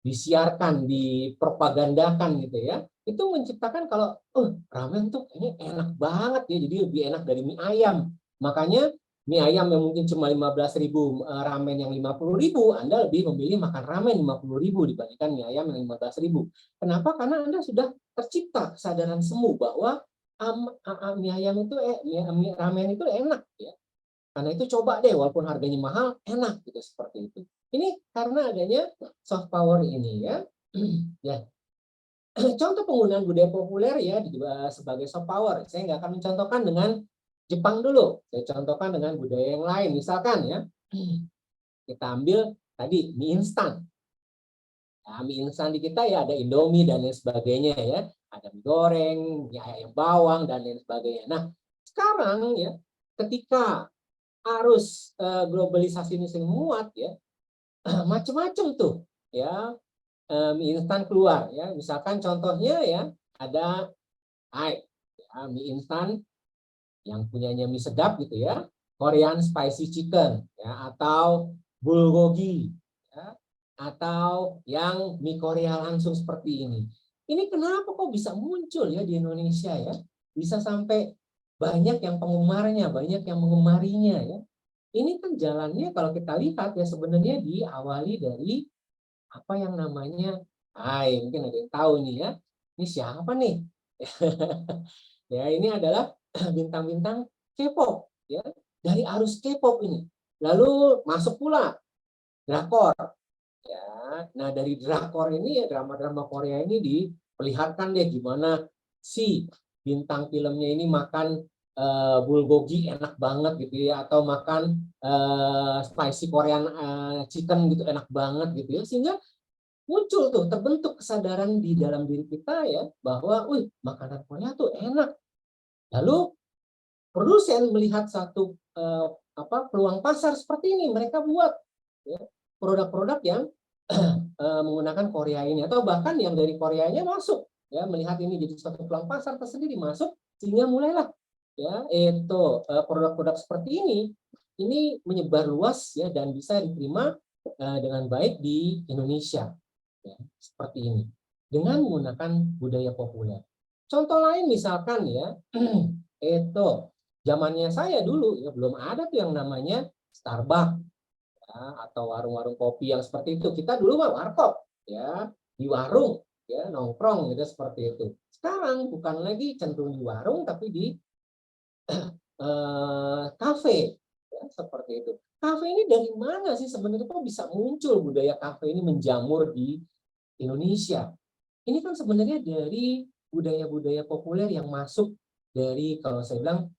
disiarkan, dipropagandakan gitu ya, itu menciptakan kalau ramen tuh kayaknya enak banget ya, jadi lebih enak dari mie ayam. Makanya mie ayam yang mungkin cuma 15.000, ramen yang 50.000, Anda lebih memilih makan ramen 50.000 dibandingkan mie ayam yang 15.000. Kenapa? Karena Anda sudah tercipta kesadaran semu bahwa mie ayam itu mie ramen itu enak ya. Karena itu coba deh walaupun harganya mahal enak gitu seperti itu. Ini karena adanya soft power ini ya. Ya. Contoh penggunaan budaya populer ya sebagai soft power. Saya nggak akan mencontohkan dengan Jepang dulu. Saya contohkan dengan budaya yang lain. Misalkan ya kita ambil tadi mie instan. Nah, mie instan di kita ya ada Indomie dan lain sebagainya ya. Ada mie goreng, mie ayam bawang dan lain sebagainya. Nah, sekarang ya ketika arus globalisasi ini sering muat ya, macam-macam tuh ya mie instan keluar ya. Misalkan contohnya ya ada mie instan yang punyanya mie sedap gitu ya, Korean spicy chicken ya, atau bulgogi ya, atau yang mie Korea langsung seperti ini. Ini kenapa kok bisa muncul ya di Indonesia ya? Bisa sampai banyak yang penggemarnya, banyak yang mengemarinya ya. Ini kan jalannya kalau kita lihat ya sebenarnya diawali dari apa yang namanya, mungkin ada yang tahu nih ya. Ini siapa nih? Ya, ini adalah bintang-bintang K-pop ya. Dari arus K-pop ini. Lalu masuk pula drakor. Ya, nah dari drakor ini ya drama-drama Korea ini diperlihatkan deh gimana si bintang filmnya ini makan bulgogi enak banget gitu ya, atau makan spicy Korean chicken gitu enak banget gitu ya, sehingga muncul tuh terbentuk kesadaran di dalam diri kita ya bahwa makanan Korea tuh enak. Lalu produsen melihat satu peluang pasar seperti ini, mereka buat ya, produk-produk yang menggunakan Korea ini, atau bahkan yang dari Koreanya masuk ya, melihat ini jadi suatu peluang pasar tersendiri masuk, sehingga mulailah ya itu produk-produk seperti ini menyebar luas ya dan bisa diterima dengan baik di Indonesia ya, seperti ini dengan menggunakan budaya populer. Contoh lain misalkan ya itu zamannya saya dulu ya belum ada tuh yang namanya Starbucks. ya, atau warung-warung kopi yang seperti itu. Kita dulu mah warkop, ya, di warung, ya, nongkrong gitu seperti itu. Sekarang bukan lagi cenderung di warung, tapi di kafe, ya, seperti itu. Kafe ini dari mana sih sebenarnya kok bisa muncul budaya kafe ini menjamur di Indonesia? Ini kan sebenarnya dari budaya-budaya populer yang masuk dari, kalau saya bilang,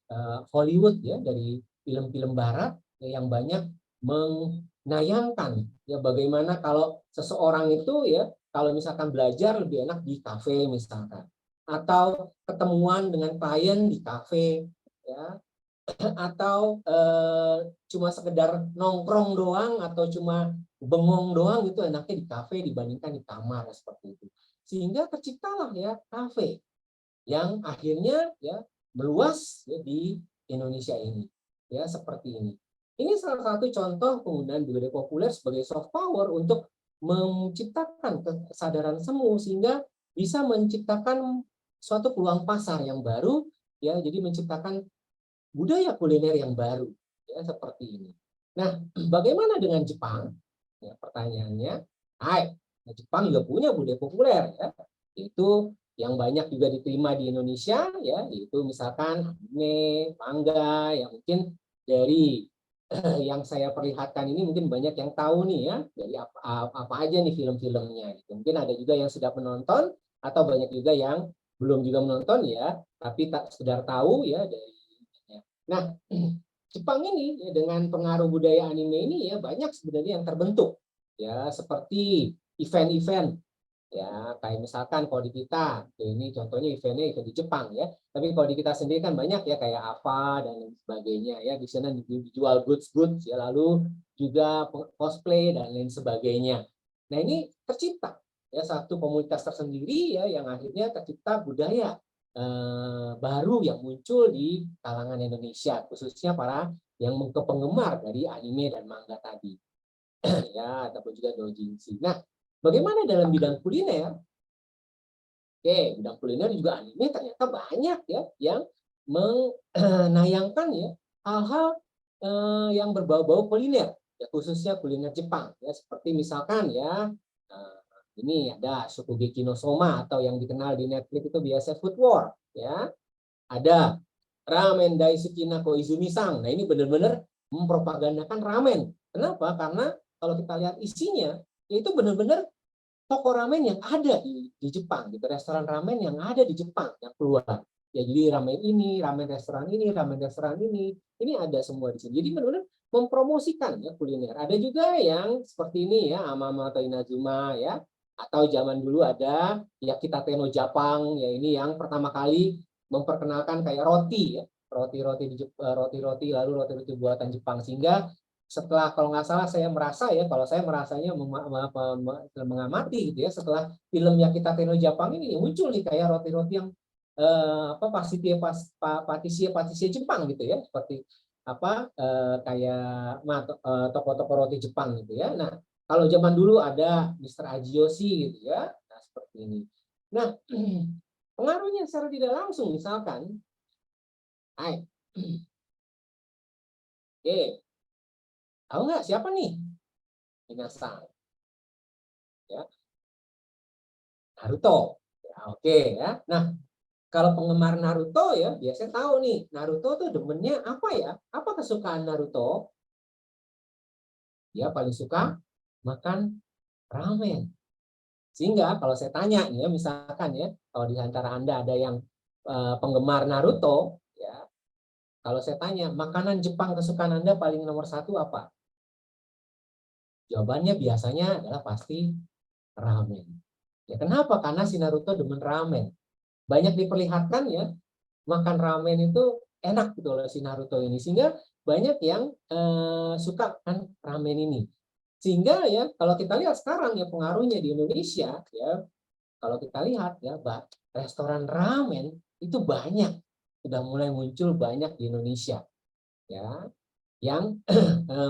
Hollywood, ya, dari film-film Barat, ya, yang banyak menayangkan, ya, bagaimana kalau seseorang itu, ya, kalau misalkan belajar lebih enak di kafe misalkan, atau ketemuan dengan klien di kafe, ya, atau cuma sekedar nongkrong doang atau cuma bengong doang, itu enaknya di kafe dibandingkan di kamar, seperti itu. Sehingga terciptalah, ya, kafe yang akhirnya, ya, meluas, ya, di Indonesia ini, ya, seperti ini. Ini salah satu contoh penggunaan budaya populer sebagai soft power untuk menciptakan kesadaran semu, sehingga bisa menciptakan suatu peluang pasar yang baru, ya, jadi menciptakan budaya kuliner yang baru, ya, seperti ini. Nah, bagaimana dengan Jepang? Ya, pertanyaannya, Jepang juga punya budaya populer, ya, itu yang banyak juga diterima di Indonesia, ya, yaitu misalkan anime, manga, yang mungkin dari yang saya perlihatkan ini mungkin banyak yang tahu nih, ya, dari apa aja nih film-filmnya. Gitu. Mungkin ada juga yang sudah menonton atau banyak juga yang belum juga menonton, ya, tapi tak sekedar tahu, ya, dari. Nah, Jepang ini, ya, dengan pengaruh budaya anime ini, ya, banyak sebenarnya yang terbentuk, ya, seperti event-event, ya, kayak misalkan kalau di kita, ya, ini contohnya eventnya event di Jepang, ya, tapi kalau di kita sendiri kan banyak, ya, kayak AVA dan lain sebagainya, ya, di sana dijual goods, ya, lalu juga cosplay dan lain sebagainya. Nah, ini tercipta, ya, satu komunitas tersendiri, ya, yang akhirnya tercipta budaya baru yang muncul di kalangan Indonesia, khususnya para yang penggemar dari anime dan manga tadi, ya, ataupun juga doujinshi. Nah, bagaimana dalam bidang kuliner? Oke, bidang kuliner juga anime ternyata banyak, ya, yang menayangkan, ya, hal-hal yang berbau-bau kuliner, ya, khususnya kuliner Jepang, ya, seperti misalkan, ya, ini ada Shokugeki no Soma, atau yang dikenal di Netflix itu biasa Food War, ya. Ada Ramen Daisuki na Koizumi-san. Nah, ini benar-benar mempropagandakan ramen. Kenapa? Karena kalau kita lihat isinya, itu benar-benar toko ramen yang ada di Jepang, gitu, restoran ramen yang ada di Jepang yang keluar. Ya, jadi ramen ini, ramen restoran ini ada semua di sini. Jadi benar-benar mempromosikan, ya, kuliner. Ada juga yang seperti ini, ya, Amama atau Inazuma, ya, atau zaman dulu ada Yakitate no Jepang, ya, ini yang pertama kali memperkenalkan kayak roti, ya, roti-roti lalu roti-roti buatan Jepang, sehingga setelah, kalau nggak salah saya merasa, ya, kalau saya merasanya mengamati, gitu, ya, setelah film Yakitate no Jepang ini muncul nih kayak roti-roti yang patisie Jepang, gitu, ya, seperti apa, kayak toko-toko roti Jepang, gitu, ya. Nah, kalau zaman dulu ada Mr. Ajioshi, gitu, ya. Nah, seperti ini. Nah, pengaruhnya secara tidak langsung, misalkan, oke, tahu nggak siapa nih? Minasan, ya, Naruto, ya, oke, ya. Nah, kalau penggemar Naruto, ya, biasanya tahu nih, Naruto tuh demennya apa, ya? Apa kesukaan Naruto? Dia paling suka makan ramen. Sehingga kalau saya tanya, ya, misalkan, ya, kalau di antara Anda ada yang penggemar Naruto, ya, kalau saya tanya, makanan Jepang kesukaan Anda paling nomor satu apa? Jawabannya biasanya adalah pasti ramen. Ya, kenapa? Karena si Naruto demen ramen. Banyak diperlihatkan, ya, makan ramen itu enak, gitu, oleh si Naruto ini, sehingga banyak yang suka kan ramen ini. Sehingga, ya, kalau kita lihat sekarang, ya, pengaruhnya di Indonesia, ya, kalau kita lihat, ya, restoran ramen itu banyak, sudah mulai muncul banyak di Indonesia, ya, yang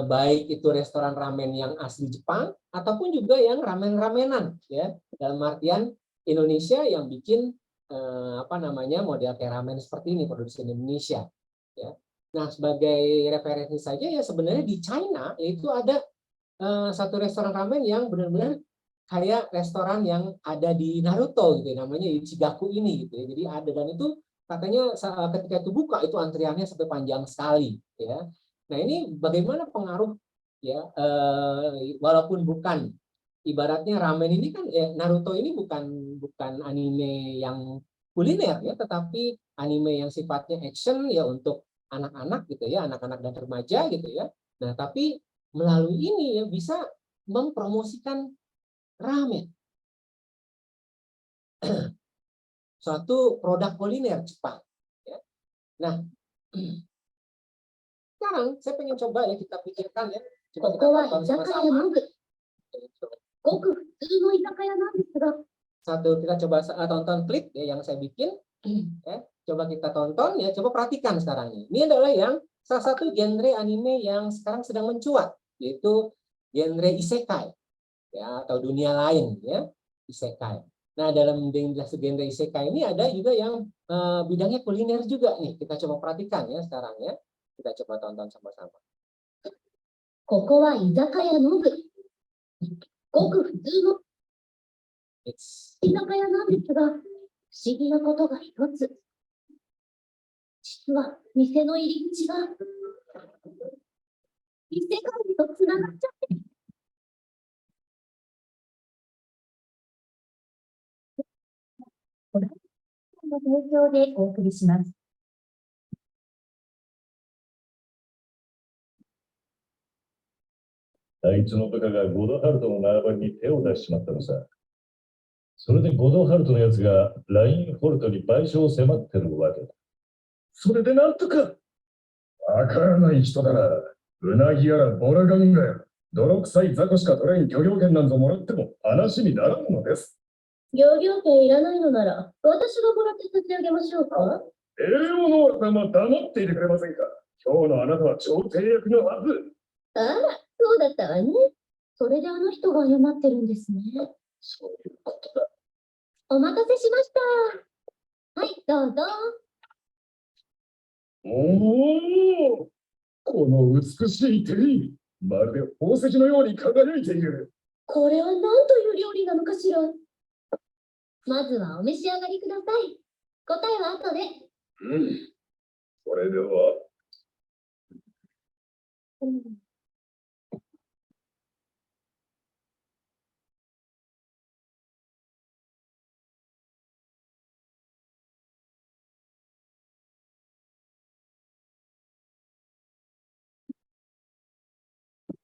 baik itu restoran ramen yang asli Jepang ataupun juga yang ramen-ramenan, ya, dalam artian Indonesia yang bikin apa namanya, model kayak ramen seperti ini, produksi Indonesia, ya. Nah, sebagai referensi saja, ya, sebenarnya di China itu ada satu restoran ramen yang benar-benar kayak restoran yang ada di Naruto gitu ya, namanya Ichigaku ini gitu ya. Jadi ada, dan itu katanya ketika itu buka itu antriannya sampai panjang sekali ya. Nah, ini bagaimana pengaruh ya, walaupun bukan ibaratnya ramen ini kan Naruto ini bukan anime yang kuliner ya, tetapi anime yang sifatnya action ya untuk anak-anak gitu ya, anak-anak dan remaja gitu ya. Nah, tapi melalui ini ya bisa mempromosikan ramen, suatu produk kuliner Jepang. Ya. Nah, sekarang saya pengen coba ya kita pikirkan ya, coba kita tonton sama-sama. Satu, kita coba tonton klip ya yang saya bikin. Ya, coba kita tonton ya, coba perhatikan sekarang ini. Ini adalah yang salah satu genre anime yang sekarang sedang mencuat, yaitu genre isekai ya, atau dunia lain ya, isekai. Nah, dalam genre isekai ini ada juga yang bidangnya kuliner juga nih. Kita coba perhatikan ya sekarang ya. Kita coba tonton sama-sama. ここは居酒屋の部。ごく普通の It's 居酒屋なんですが、不思議なことが一つ。実は店の入り口が異世界とつながっちゃって。これの提供でお送りします。あいつの部下がゴドハルトの縄張りに手を出しちまったのさ。それでゴドハルトのやつがラインホルトに賠償を迫ってるわけだ。それでなんとか。わからない人だな。うなぎやらボラガンガやら、泥臭い雑魚しか取れん漁業権なんぞもらっても話にならんのです。漁業権いらないのなら、私がもらって差し上げましょうか。エレオノーラ様、黙っていてくれませんか。今日のあなたは超低役のはず。あら、そうだったわね。それであの人が謝ってるんですね。そういうことだ。お待たせしました。はい、どうぞ。おお、この美しい照り、まるで宝石のように輝いている。これは何という料理なのかしら。まずはお召し上がりください。答えは後で。うん。それでは。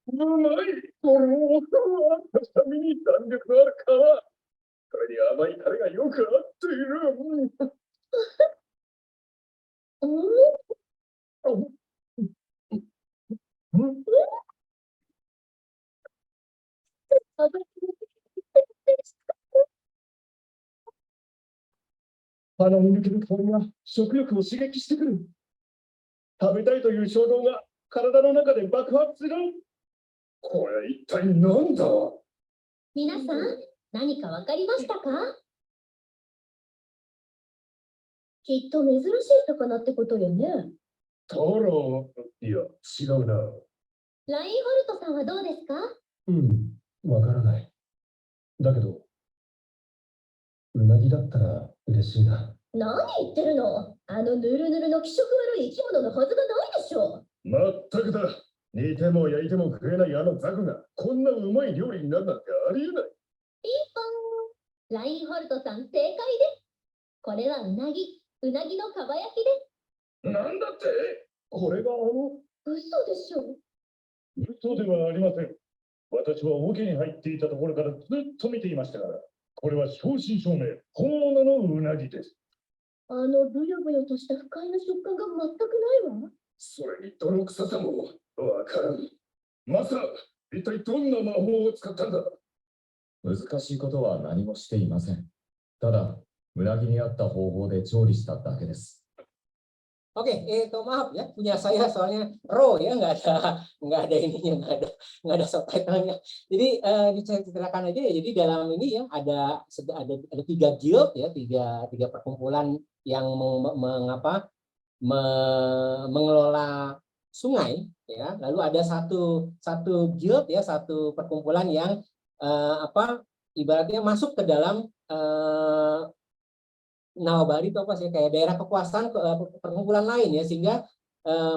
うまい。確かに弾力のある皮。それに甘いタレがよく合っている。鼻に抜ける香りが食欲を刺激してくる。食べたいという衝動が体の中で爆発する。これ一体何だ。皆さん、何かわかりましたか？きっと珍しい魚ってことよね。トロ、いや、違うな。ラインホルトさんはどうですか？わからない。だけど、うなぎだったら嬉しいな。何言ってるの？あのぬるぬるの気色悪い生き物のはずがないでしょ。まったくだ。煮ても焼いても食えないあのザクがこんなうまい料理になるなんてありえない。ピンポン。ラインホルトさん正解です。これはうなぎのかば焼きです。なんだって？これが嘘でしょ。嘘ではありません。私は桶に入っていたところからずっと見ていましたから、これは正真正銘、本物のうなぎです。あのブヨブヨとした不快な食感が全くないわ。それに泥臭さもわからん。マスター、一体どんな魔法を使ったんだ？難しいことは何もしていません。ただ、うなぎに合った方法で調理しただけです。Oke, maaf ya, punya saya soalnya raw ya, nggak ada ininya, nggak ada subtitlenya. Jadi diceritakan aja ya. Jadi dalam ini ya ada 3 guild ya, tiga perkumpulan yang mengelola sungai ya. Lalu ada satu guild ya, satu perkumpulan yang ibaratnya masuk ke dalam Nawabari itu apa sih, kayak daerah kekuasaan perkumpulan lain ya, sehingga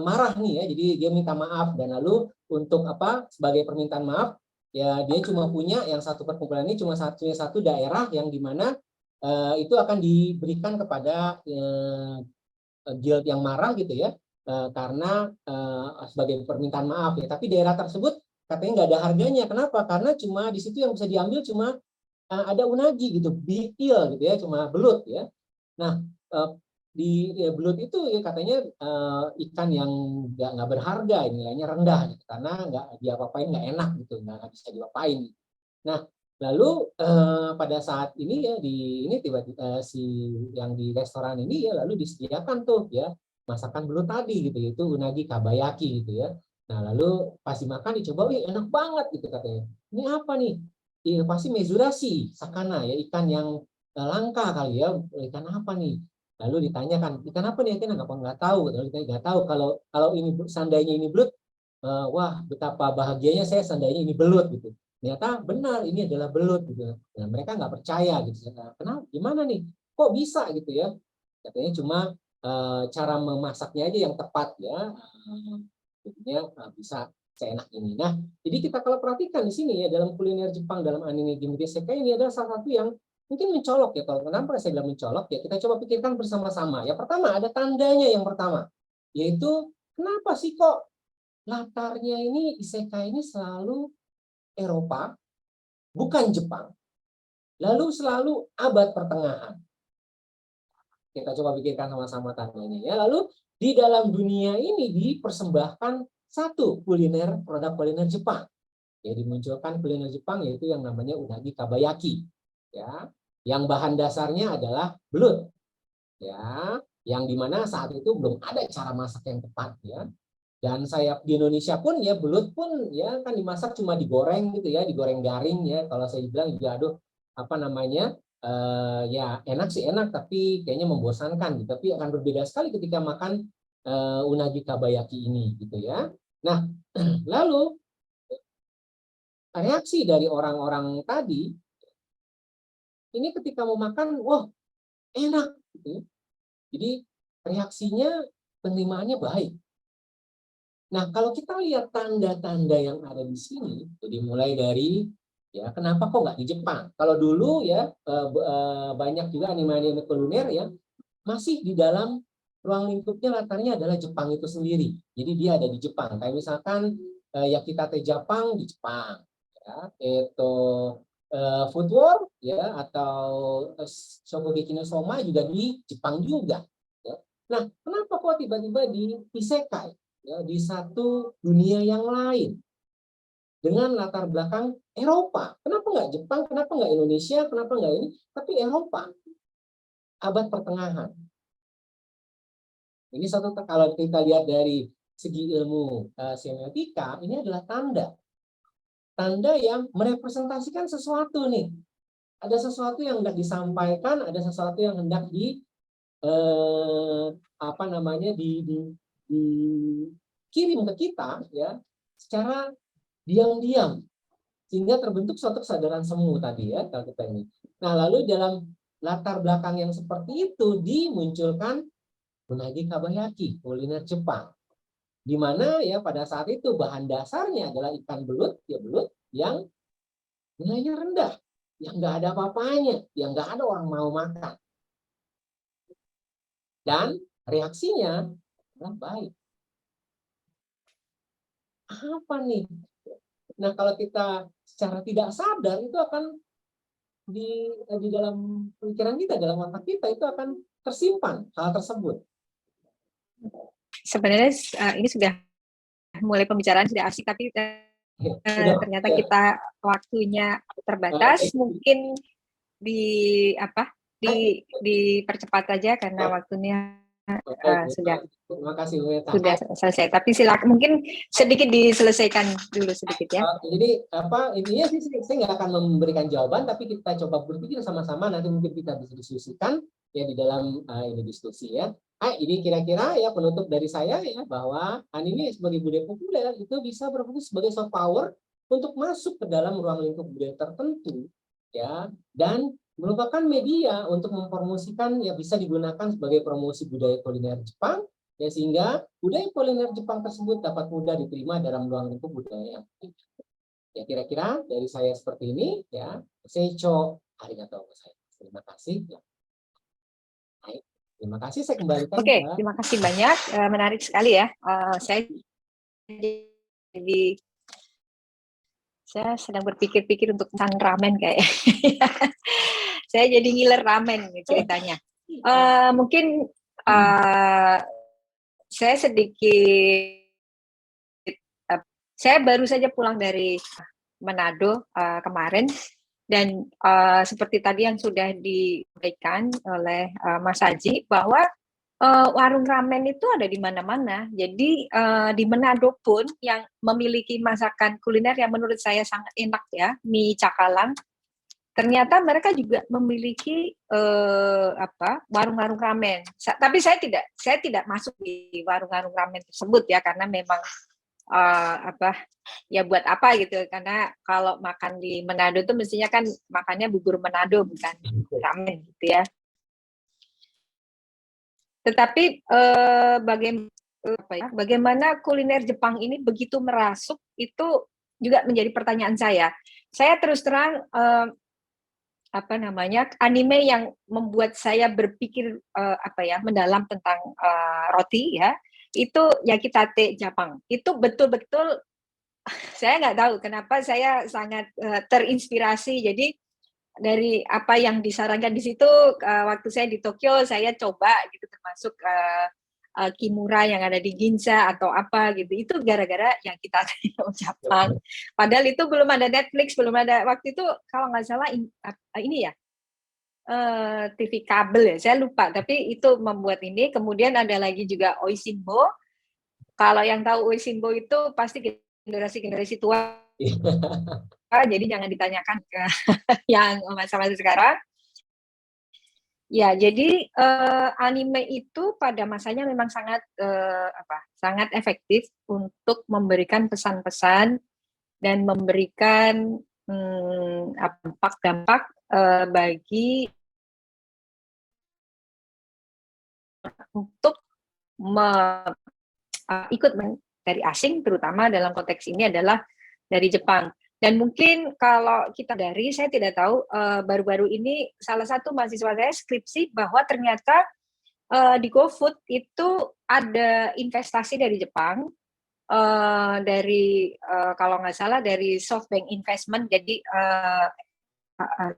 marah nih ya, jadi dia minta maaf, dan lalu untuk sebagai permintaan maaf ya, dia cuma punya yang satu perkumpulan ini cuma satu daerah yang dimana itu akan diberikan kepada guild yang marah gitu ya, karena sebagai permintaan maaf ya, tapi daerah tersebut katanya nggak ada harganya. Kenapa? Karena cuma di situ yang bisa diambil cuma ada unagi gitu, bitil gitu ya, cuma belut ya. Nah, di belut itu ya katanya ikan yang nggak berharga, nilainya rendah gitu, karena nggak diapa-apain, nggak enak gitu, nggak bisa diapain. Nah, lalu pada saat ini ya, ini tiba-tiba si yang di restoran ini ya, lalu disediakan tuh ya masakan belut tadi gitu, yaitu unagi kabayaki gitu ya. Nah, lalu pas dimakan dicoba, wih enak banget gitu katanya. Ini apa nih? Iya, pasti mezurashi sakana ya, ikan yang langka kali ya, ikan apa nih? Lalu ditanyakan, ikan apa nih? Ikan nggak tahu. Lalu kita nggak tahu, kalau ini seandainya ini belut, wah betapa bahagianya saya seandainya ini belut gitu. Ternyata benar ini adalah belut gitu. Nah, mereka nggak percaya gitu. Kenapa? Gimana nih? Kok bisa gitu ya? Katanya cuma cara memasaknya aja yang tepat ya. Jadinya bisa seenak ini. Nah, jadi kita kalau perhatikan di sini ya, dalam kuliner Jepang, dalam anime Gimri Sekai ini adalah salah satu yang mungkin mencolok ya. Kalau kenapa saya bilang mencolok ya, kita coba pikirkan bersama-sama. Ya pertama ada tandanya, yang pertama yaitu kenapa sih kok latarnya ini isekai ini selalu Eropa, bukan Jepang, lalu selalu abad pertengahan. Kita coba pikirkan sama-sama tandanya ya. Lalu di dalam dunia ini dipersembahkan satu produk kuliner Jepang. Ya, dimunculkan kuliner Jepang yaitu yang namanya unagi kabayaki. Ya, yang bahan dasarnya adalah belut. Ya, yang dimana saat itu belum ada cara masak yang tepat ya. Dan saya di Indonesia pun ya, belut pun ya kan dimasak cuma digoreng gitu ya, digoreng garing ya. Kalau saya bilang juga aduh ya enak sih enak, tapi kayaknya membosankan gitu. Tapi akan berbeda sekali ketika makan unagi kabayaki ini gitu ya. Nah, lalu reaksi dari orang-orang tadi ini ketika mau makan, wah enak gitu. Jadi reaksinya, penerimaannya baik. Nah, kalau kita lihat tanda-tanda yang ada di sini, jadi mulai dari ya kenapa kok nggak di Jepang? Kalau dulu ya banyak juga anime-anime kuliner yang masih di dalam ruang lingkupnya latarnya adalah Jepang itu sendiri. Jadi dia ada di Jepang. Kayak misalkan Yakitate Jepang di Jepang, ya, itu Food War ya, atau Shokugeki no Soma juga di Jepang juga. Ya. Nah, kenapa kok tiba-tiba di isekai? Ya, di satu dunia yang lain dengan latar belakang Eropa. Kenapa nggak Jepang? Kenapa nggak Indonesia? Kenapa nggak ini? Tapi Eropa, abad pertengahan. Ini satu, kalau kita lihat dari segi ilmu semiotika, ini adalah tanda yang merepresentasikan sesuatu nih. Ada sesuatu yang hendak disampaikan, ada sesuatu yang hendak dikirim ke kita ya secara diam-diam, sehingga terbentuk suatu kesadaran semu tadi ya kalau kita ini. Nah, lalu dalam latar belakang yang seperti itu dimunculkan unagi kabayaki, kuliner Jepang, di mana ya pada saat itu bahan dasarnya adalah ikan belut, ya belut yang nilainya rendah, yang nggak ada apa-apanya, yang nggak ada orang mau makan. Dan reaksinya adalah baik. Apa nih? Nah, kalau kita secara tidak sadar itu akan di dalam pikiran kita, dalam otak kita itu akan tersimpan hal tersebut. Sebenarnya ini sudah mulai pembicaraan sudah asik, tapi ternyata kita waktunya terbatas. Mungkin dipercepat saja karena waktunya sudah selesai. Tapi silakan, mungkin sedikit diselesaikan dulu sedikit ya. Jadi intinya sih saya nggak akan memberikan jawaban, tapi kita coba berpikir sama-sama, nanti mungkin kita bisa diskusikan ya di dalam ini diskusi ya. Ini kira-kira ya penutup dari saya ya, bahwa anime sebagai budaya populer itu bisa berfungsi sebagai soft power untuk masuk ke dalam ruang lingkup budaya tertentu ya, dan merupakan media untuk mempromosikan, ya bisa digunakan sebagai promosi budaya kuliner Jepang ya, sehingga budaya kuliner Jepang tersebut dapat mudah diterima dalam ruang lingkup budaya yang berbeda. Ya kira-kira dari saya seperti ini ya. Seicho arigatou gozaimasu. Terima kasih ya. Baik. Terima kasih, saya kembalikan Oke, ke terima kasih banyak. Menarik sekali ya. Saya sedang berpikir-pikir untuk pesan ramen kayak. Saya jadi ngiler ramen nih ceritanya. Mungkin saya sedikit, saya baru saja pulang dari Manado kemarin, dan seperti tadi yang sudah disampaikan oleh Mas Haji, bahwa warung ramen itu ada di mana-mana. Jadi di Manado pun yang memiliki masakan kuliner yang menurut saya sangat enak ya, mie cakalang, ternyata mereka juga memiliki warung-warung ramen. Tapi saya tidak masuk di warung-warung ramen tersebut ya, karena memang ya buat apa gitu, karena kalau makan di Manado itu mestinya kan makannya bubur Manado, bukan ramen gitu ya. Tetapi bagaimana kuliner Jepang ini begitu merasuk, itu juga menjadi pertanyaan saya. Saya terus terang anime yang membuat saya berpikir mendalam tentang roti ya, itu Yakitate Jepang. Itu betul-betul saya nggak tahu kenapa saya sangat terinspirasi. Jadi dari apa yang disarankan di situ, waktu saya di Tokyo saya coba gitu, termasuk Kimura yang ada di Ginza atau apa gitu. Itu gara-gara yang kita Jepang. Padahal itu belum ada Netflix, belum ada waktu itu, kalau nggak salah ini ya, TV kabel ya, saya lupa. Tapi itu membuat ini. Kemudian ada lagi juga Oisinbo. Kalau yang tahu Oisinbo itu pasti generasi tua. Jadi jangan ditanyakan ke yang masa-masa sekarang. Ya, jadi anime itu pada masanya memang sangat sangat efektif untuk memberikan pesan-pesan dan memberikan dampak-dampak bagi untuk ikut dari asing, terutama dalam konteks ini adalah dari Jepang. Dan mungkin kalau kita saya tidak tahu, baru-baru ini salah satu mahasiswa saya skripsi bahwa ternyata di GoFood itu ada investasi dari Jepang, dari kalau nggak salah dari SoftBank Investment. Jadi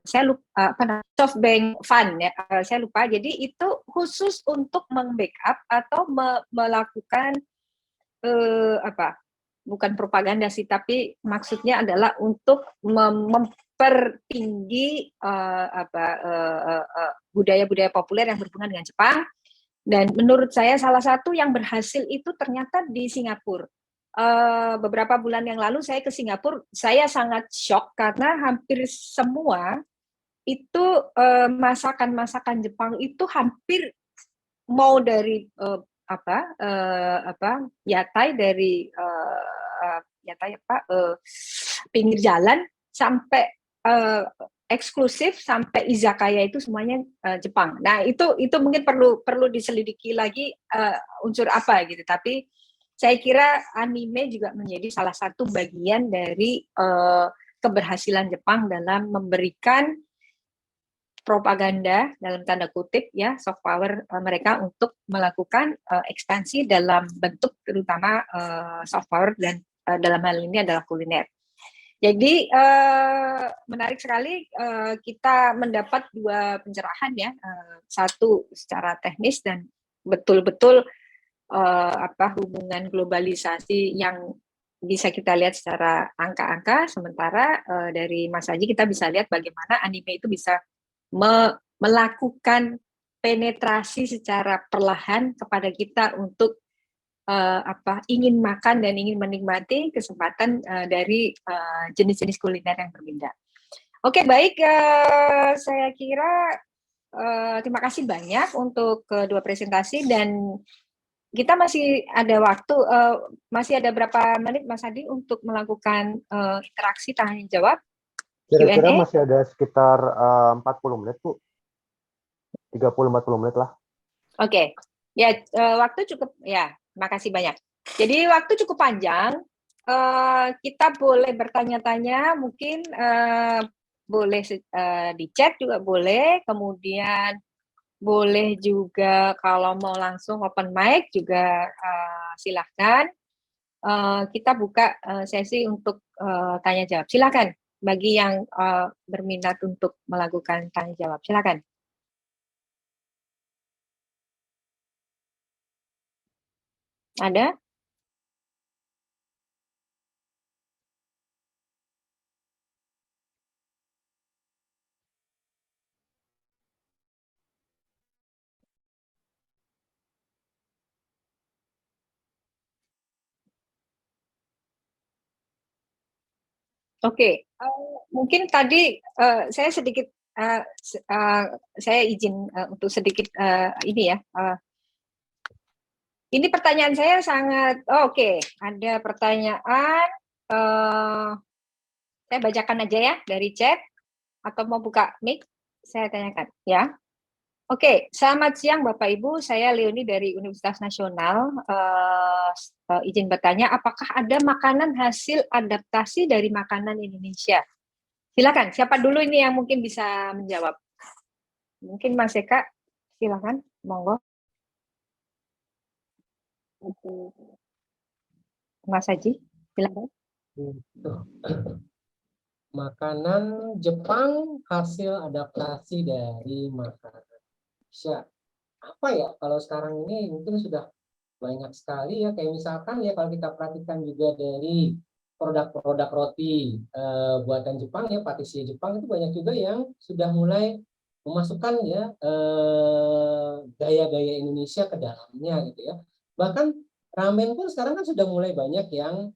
saya lupa SoftBank Fund ya, saya lupa. Jadi itu khusus untuk membackup atau melakukan bukan propaganda sih, tapi maksudnya adalah untuk mempertinggi budaya-budaya populer yang berhubungan dengan Jepang. Dan menurut saya salah satu yang berhasil itu ternyata di Singapura. Beberapa bulan yang lalu saya ke Singapura, saya sangat shock karena hampir semua itu masakan-masakan Jepang itu hampir mau dari yatai, dari pinggir jalan sampai eksklusif sampai izakaya, itu semuanya Jepang. Nah itu mungkin perlu diselidiki lagi unsur apa gitu. Tapi saya kira anime juga menjadi salah satu bagian dari keberhasilan Jepang dalam memberikan propaganda dalam tanda kutip ya, soft power mereka untuk melakukan ekspansi dalam bentuk terutama soft power, dan dalam hal ini adalah kuliner. Jadi menarik sekali kita mendapat dua pencerahan ya, satu secara teknis dan betul-betul hubungan globalisasi yang bisa kita lihat secara angka-angka, sementara dari Mas Haji kita bisa lihat bagaimana anime itu bisa melakukan penetrasi secara perlahan kepada kita untuk ingin makan dan ingin menikmati kesempatan dari jenis-jenis kuliner yang berbeda. Oke, baik, saya kira terima kasih banyak untuk kedua presentasi dan kita masih ada waktu, masih ada berapa menit Mas Adi untuk melakukan interaksi tanya jawab? Kira-kira Q&A? masih ada sekitar 40 menit, Bu. 30-40 menit lah. Oke, ya waktu cukup, ya makasih banyak. Jadi waktu cukup panjang, kita boleh bertanya-tanya, mungkin boleh di chat juga boleh, kemudian boleh juga kalau mau langsung open mic juga silahkan. Kita buka sesi untuk tanya jawab. Silakan bagi yang berminat untuk melakukan tanya jawab. Silakan. Ada? Oke, mungkin tadi saya sedikit saya izin untuk sedikit ini ya. Ini pertanyaan saya sangat oke. Ada pertanyaan, saya bacakan aja ya dari chat atau mau buka mic, saya tanyakan ya. Oke, selamat siang Bapak Ibu, saya Leoni dari Universitas Nasional. Izin bertanya, apakah ada makanan hasil adaptasi dari makanan Indonesia? Silakan, siapa dulu ini yang mungkin bisa menjawab? Mungkin Mas Eka, silakan, monggo. Mas Haji, silakan. Makanan Jepang hasil adaptasi dari makanan Indonesia. Apa ya, kalau sekarang ini mungkin sudah banyak sekali ya, kayak misalkan ya kalau kita perhatikan juga dari produk-produk roti buatan Jepang ya, patisie Jepang itu banyak juga yang sudah mulai memasukkan ya gaya-gaya Indonesia ke dalamnya gitu ya. Bahkan ramen pun sekarang kan sudah mulai banyak yang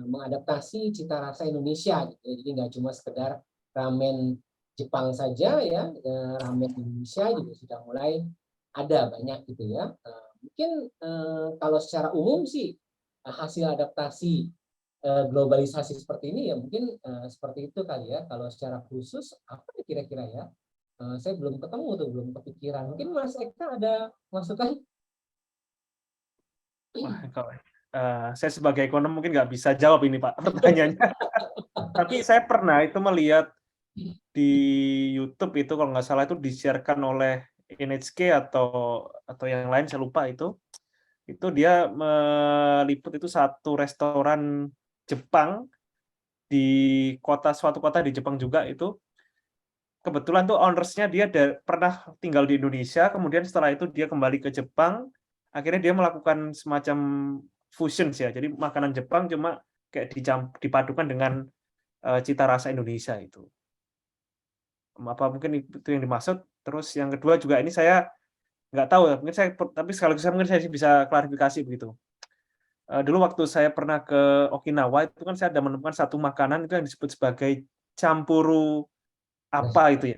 mengadaptasi cita rasa Indonesia gitu ya. Jadi nggak cuma sekedar ramen Jepang saja ya, ramen Indonesia juga sudah mulai ada banyak gitu ya. Mungkin kalau secara umum sih hasil adaptasi globalisasi seperti ini ya mungkin seperti itu kali ya. Kalau secara khusus apa kira-kira ya? Saya belum ketemu tuh, belum kepikiran. Mungkin Mas Eka ada masukan? Wah, kalau saya sebagai ekonom mungkin nggak bisa jawab ini Pak pertanyaannya. Tapi saya pernah itu melihat di YouTube itu kalau nggak salah itu disiarkan oleh NHK atau yang lain saya lupa itu dia meliput itu satu restoran Jepang di suatu kota di Jepang juga itu kebetulan tuh ownersnya dia pernah tinggal di Indonesia kemudian setelah itu dia kembali ke Jepang akhirnya dia melakukan semacam fusion ya jadi makanan Jepang cuma kayak dipadukan dengan cita rasa Indonesia itu. Apa mungkin itu yang dimaksud. Terus yang kedua juga ini saya nggak tahu ya, mungkin tapi sekaligus mungkin saya bisa klarifikasi begitu. Dulu waktu saya pernah ke Okinawa itu kan saya ada menemukan satu makanan itu yang disebut sebagai campuru apa itu ya.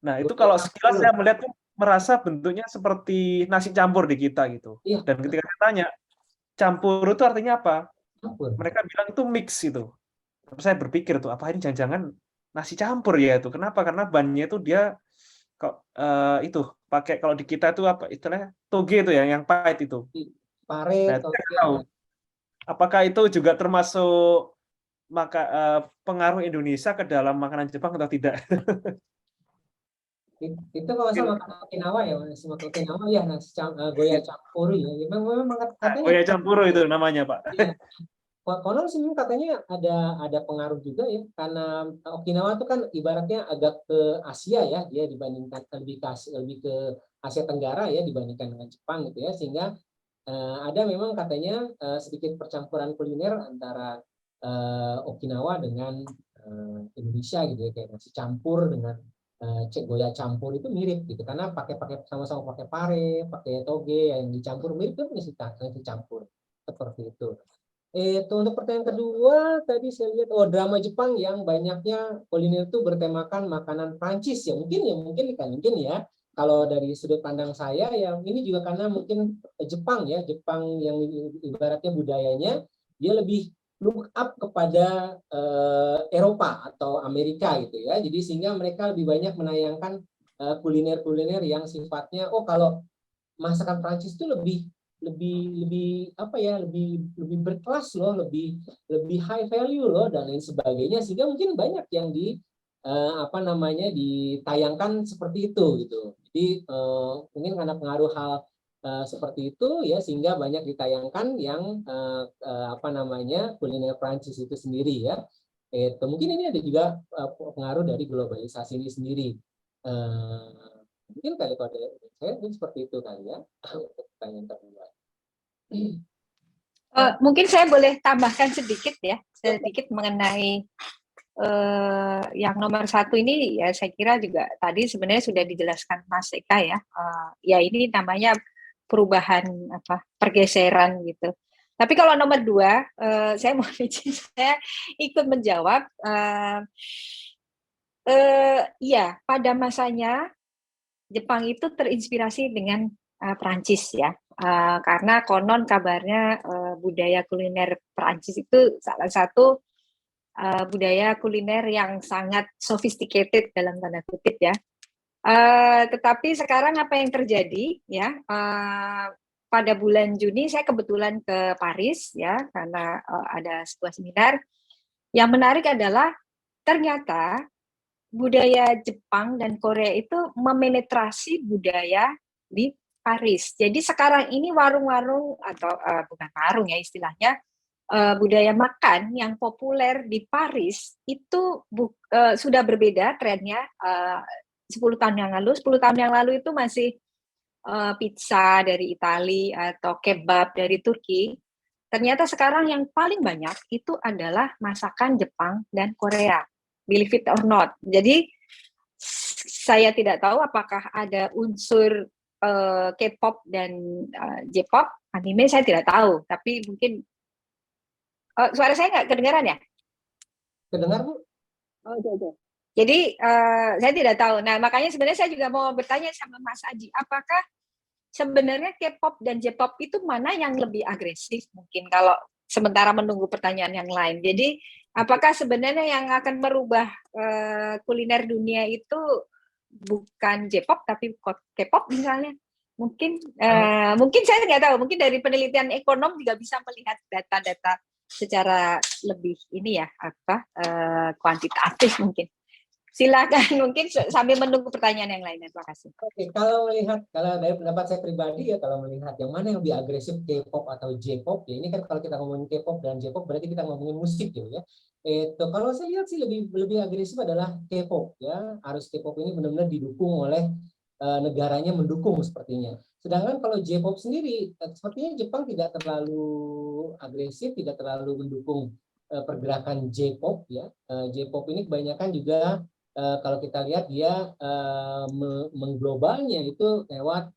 Nah itu kalau sekilas saya melihat tuh merasa bentuknya seperti nasi campur di kita gitu. Dan ketika saya tanya campur itu artinya apa? Mereka bilang itu mix itu. Tapi saya berpikir tuh apa ini jangan-jangan nasi campur ya itu. Kenapa? Karena bannya itu dia kok itu pakai kalau di kita itu apa istilahnya toge itu ya yang pahit itu. Pare, Nah, saya tahu. Apakah itu juga termasuk pengaruh Indonesia ke dalam makanan Jepang atau tidak? Itu kalau saya makan Okinawa ya, nasi makan Okinawa ya nasi goya campur ya. Memang katanya Goya campur itu namanya Pak. Ya. Konon sih katanya ada pengaruh juga ya karena Okinawa itu kan ibaratnya agak ke Asia ya dia dibandingkan lebih ke Asia Tenggara ya dibandingkan dengan Jepang gitu ya sehingga ada memang katanya sedikit percampuran kuliner antara Okinawa dengan Indonesia gitu ya kayak nasi campur dengan goya campur itu mirip gitu karena sama-sama pakai pare, pakai toge yang dicampur mirip kan nasi campur seperti itu. Untuk pertanyaan kedua, tadi saya lihat drama Jepang yang banyaknya kuliner itu bertemakan makanan Prancis ya. Mungkin ya. Kalau dari sudut pandang saya ya ini juga karena mungkin Jepang yang ibaratnya budayanya dia lebih look up kepada Eropa atau Amerika gitu ya. Jadi sehingga mereka lebih banyak menayangkan kuliner-kuliner yang sifatnya kalau masakan Prancis itu lebih apa ya lebih berkelas loh, lebih high value loh dan lain sebagainya, sehingga mungkin banyak yang ditayangkan seperti itu gitu. Jadi mungkin karena pengaruh hal seperti itu ya, sehingga banyak ditayangkan yang kuliner Prancis itu sendiri ya. Mungkin ini ada juga pengaruh dari globalisasi ini sendiri. Mungkin kali kalau saya mungkin seperti itu kali ya untuk pertanyaan kedua. Mungkin saya boleh tambahkan sedikit mengenai yang nomor 1 ini ya, saya kira juga tadi sebenarnya sudah dijelaskan Mas Eka ya. Ya ini namanya perubahan pergeseran gitu. Tapi kalau nomor 2, saya mau saya ikut menjawab. Ya pada masanya Jepang itu terinspirasi dengan Prancis ya. Karena konon kabarnya budaya kuliner Prancis itu salah satu budaya kuliner yang sangat sophisticated dalam tanda kutip ya. Tetapi sekarang apa yang terjadi ya? Pada bulan Juni saya kebetulan ke Paris ya, karena ada sebuah seminar. Yang menarik adalah ternyata budaya Jepang dan Korea itu memenetrasi budaya di Paris. Jadi sekarang ini warung-warung atau bukan warung ya istilahnya, budaya makan yang populer di Paris itu sudah berbeda trennya. 10 tahun yang lalu. 10 tahun yang lalu itu masih pizza dari Italia atau kebab dari Turki. Ternyata sekarang yang paling banyak itu adalah masakan Jepang dan Korea. Believe it or not. Jadi saya tidak tahu apakah ada unsur K-pop dan J-pop, anime saya tidak tahu. Tapi mungkin suara saya nggak kedengaran ya? Kedengar Bu? Okay. Jadi saya tidak tahu. Nah makanya sebenarnya saya juga mau bertanya sama Mas Aji, apakah sebenarnya K-pop dan J-pop itu mana yang lebih agresif mungkin kalau sementara menunggu pertanyaan yang lain. Jadi apakah sebenarnya yang akan merubah kuliner dunia itu bukan J-pop tapi K-pop misalnya? Mungkin mungkin saya nggak tahu. Mungkin dari penelitian ekonom juga bisa melihat data-data secara lebih ini ya kuantitatif mungkin. Silakan mungkin sambil menunggu pertanyaan yang lainnya. Terima kasih. Oke, kalau dari pendapat saya pribadi ya, kalau melihat yang mana yang lebih agresif K-pop atau J-pop ya, ini kan kalau kita ngomongin K-pop dan J-pop berarti kita ngomongin musik ya. Kalau saya lihat sih lebih agresif adalah K-pop ya. Harus K-pop ini benar-benar didukung oleh negaranya, mendukung sepertinya. Sedangkan kalau J-pop sendiri sepertinya Jepang tidak terlalu agresif, tidak terlalu mendukung pergerakan J-pop ya. J-pop ini kebanyakan juga kalau kita lihat dia mengglobalnya itu lewat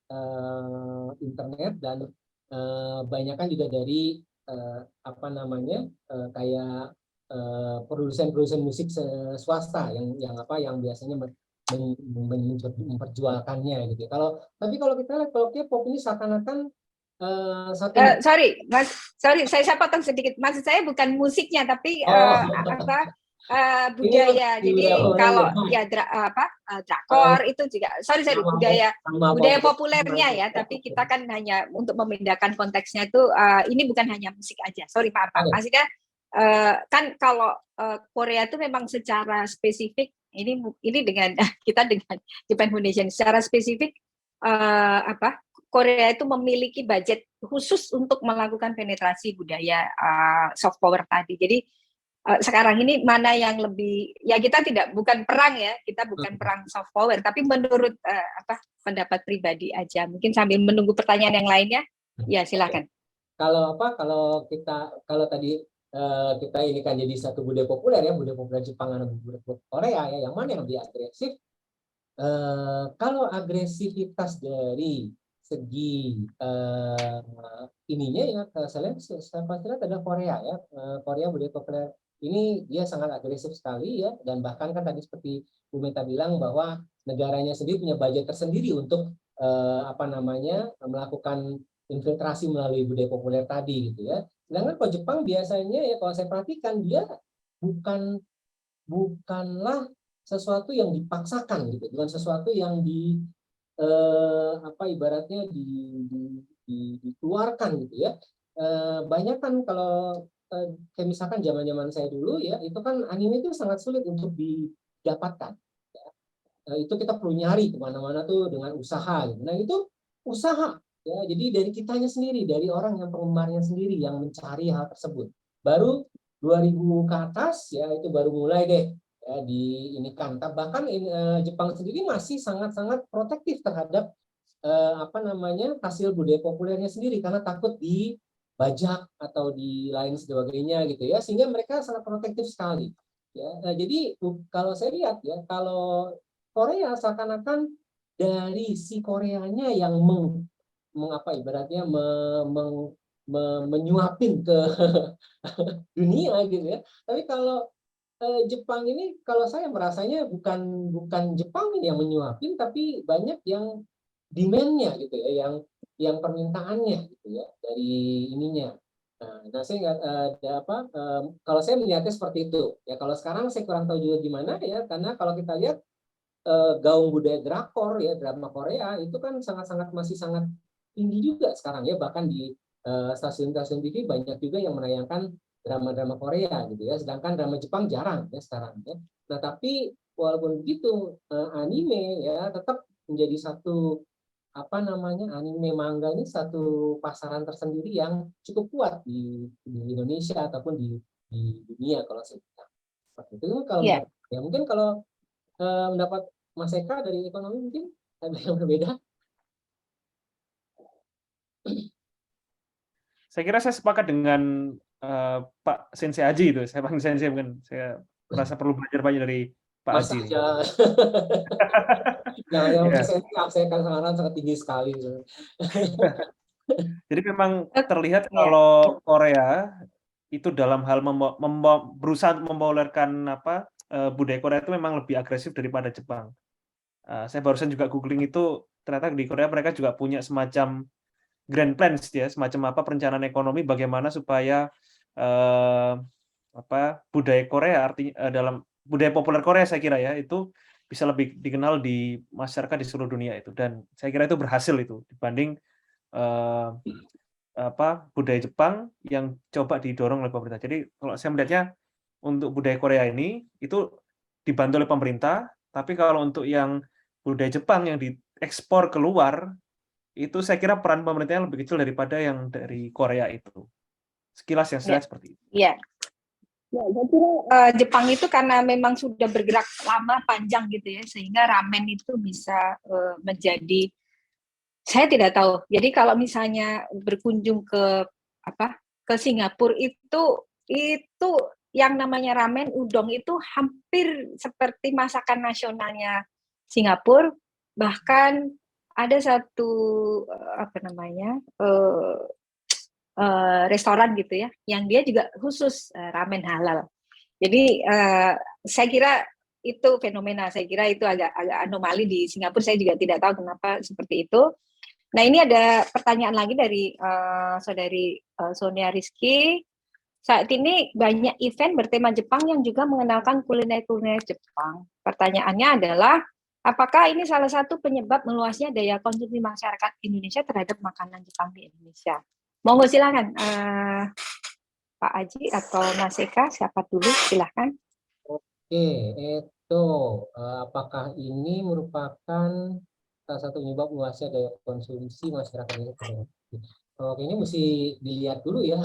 internet dan banyakkan juga dari kayak produsen musik swasta yang biasanya memperjualkannya gitu. Tapi kalau kita lihat kalau K-pop ini seakan-akan sorry saya potong sedikit. Maksud saya bukan musiknya tapi budaya. Jadi kalau ya drakor itu juga budaya populernya ya, tapi kita kan hanya untuk membedakan konteksnya itu ini bukan hanya musik aja. Sorry maaf. Maksudnya kan kalau Korea itu memang secara spesifik ini dengan kita dengan Japan Foundation secara spesifik Korea itu memiliki budget khusus untuk melakukan penetrasi budaya soft power tadi. Jadi sekarang ini mana yang lebih ya, kita bukan perang ya, kita bukan perang soft power, tapi menurut pendapat pribadi aja. Mungkin sambil menunggu pertanyaan yang lainnya, ya silakan. Kalau tadi kita ini kan jadi satu budaya populer ya, budaya populer Jepang dan budaya populer Korea ya, yang mana yang lebih agresif? Kalau agresivitas dari segi ininya ya, saya pasti lihat ada Korea ya. Korea budaya populer ini dia sangat agresif sekali ya, dan bahkan kan tadi seperti Bu Meta bilang bahwa negaranya sendiri punya budget tersendiri untuk melakukan infiltrasi melalui budaya populer tadi gitu ya. Sedangkan kalau Jepang biasanya ya kalau saya perhatikan dia bukanlah sesuatu yang dipaksakan gitu, bukan sesuatu yang ibaratnya dikeluarkan gitu ya. Banyak kan kalau kayak misalkan zaman-zaman saya dulu ya, itu kan anime itu sangat sulit untuk didapatkan. Ya. Itu kita perlu nyari kemana-mana tuh dengan usaha. Gitu. Nah itu usaha ya, jadi dari kitanya sendiri, dari orang yang penggemarnya sendiri yang mencari hal tersebut. Baru 2000 ke atas ya itu baru mulai deh ya, diinikan. Bahkan Jepang sendiri masih sangat-sangat protektif terhadap hasil budaya populernya sendiri karena takut dibajak atau di lain sebagainya gitu ya, sehingga mereka sangat protektif sekali ya. Jadi kalau saya lihat ya, kalau Korea seakan-akan dari si Koreanya yang menyuapin ke dunia gitu ya. Tapi kalau Jepang ini kalau saya merasanya bukan Jepang ini yang menyuapin, tapi banyak yang demand-nya gitu ya, yang permintaannya gitu ya dari ininya. Nah saya nggak kalau saya melihatnya seperti itu ya. Kalau sekarang saya kurang tahu juga gimana ya, karena kalau kita lihat gaung budaya drakor ya, drama Korea itu kan masih sangat tinggi juga sekarang ya, bahkan di stasiun-stasiun TV banyak juga yang menayangkan drama-drama Korea gitu ya, sedangkan drama Jepang jarang ya sekarang ya. Nah tapi walaupun begitu anime ya tetap menjadi satu anime manga ini satu pasaran tersendiri yang cukup kuat di Indonesia ataupun di dunia kalau saya bilang. Seperti itu kalau ya mungkin kalau mendapat Mas Eka dari ekonomi mungkin ada yang berbeda. Saya kira saya sepakat dengan Pak Sensei Aji itu. Saya panggil Sensei, mungkin saya merasa perlu belajar banyak dari Pak Masa Aji. aja. yang saya kan sangat tinggi sekali. Jadi memang terlihat kalau Korea itu dalam hal berusaha mempopulerkan budaya Korea itu memang lebih agresif daripada Jepang. Saya barusan juga googling itu, ternyata di Korea mereka juga punya semacam grand plans ya, semacam perencanaan ekonomi bagaimana supaya budaya Korea artinya dalam budaya populer Korea saya kira ya itu bisa lebih dikenal di masyarakat di seluruh dunia itu, dan saya kira itu berhasil itu dibanding budaya Jepang yang coba didorong oleh pemerintah. Jadi kalau saya melihatnya untuk budaya Korea ini itu dibantu oleh pemerintah, tapi kalau untuk yang budaya Jepang yang diekspor keluar itu saya kira peran pemerintahnya lebih kecil daripada yang dari Korea itu. Sekilas yang saya lihat seperti itu. Iya. Ya, saya kira Jepang itu karena memang sudah bergerak lama panjang gitu ya, sehingga ramen itu bisa menjadi, saya tidak tahu. Jadi kalau misalnya berkunjung ke Singapura itu yang namanya ramen udong itu hampir seperti masakan nasionalnya Singapura. Bahkan ada satu restoran gitu ya, yang dia juga khusus ramen halal. Jadi saya kira itu fenomena, saya kira itu agak anomali di Singapura. Saya juga tidak tahu kenapa seperti itu. Nah ini ada pertanyaan lagi dari saudari Sonia Rizky. Saat ini banyak event bertema Jepang yang juga mengenalkan kuliner-kuliner Jepang. Pertanyaannya adalah, apakah ini salah satu penyebab meluasnya daya konsumsi masyarakat Indonesia terhadap makanan Jepang di Indonesia? Monggo silakan Pak Aji atau Mas Eka, siapa dulu silahkan. Oke, itu apakah ini merupakan salah satu penyebab luasnya daya konsumsi masyarakat Indonesia? Oke, ini mesti dilihat dulu ya.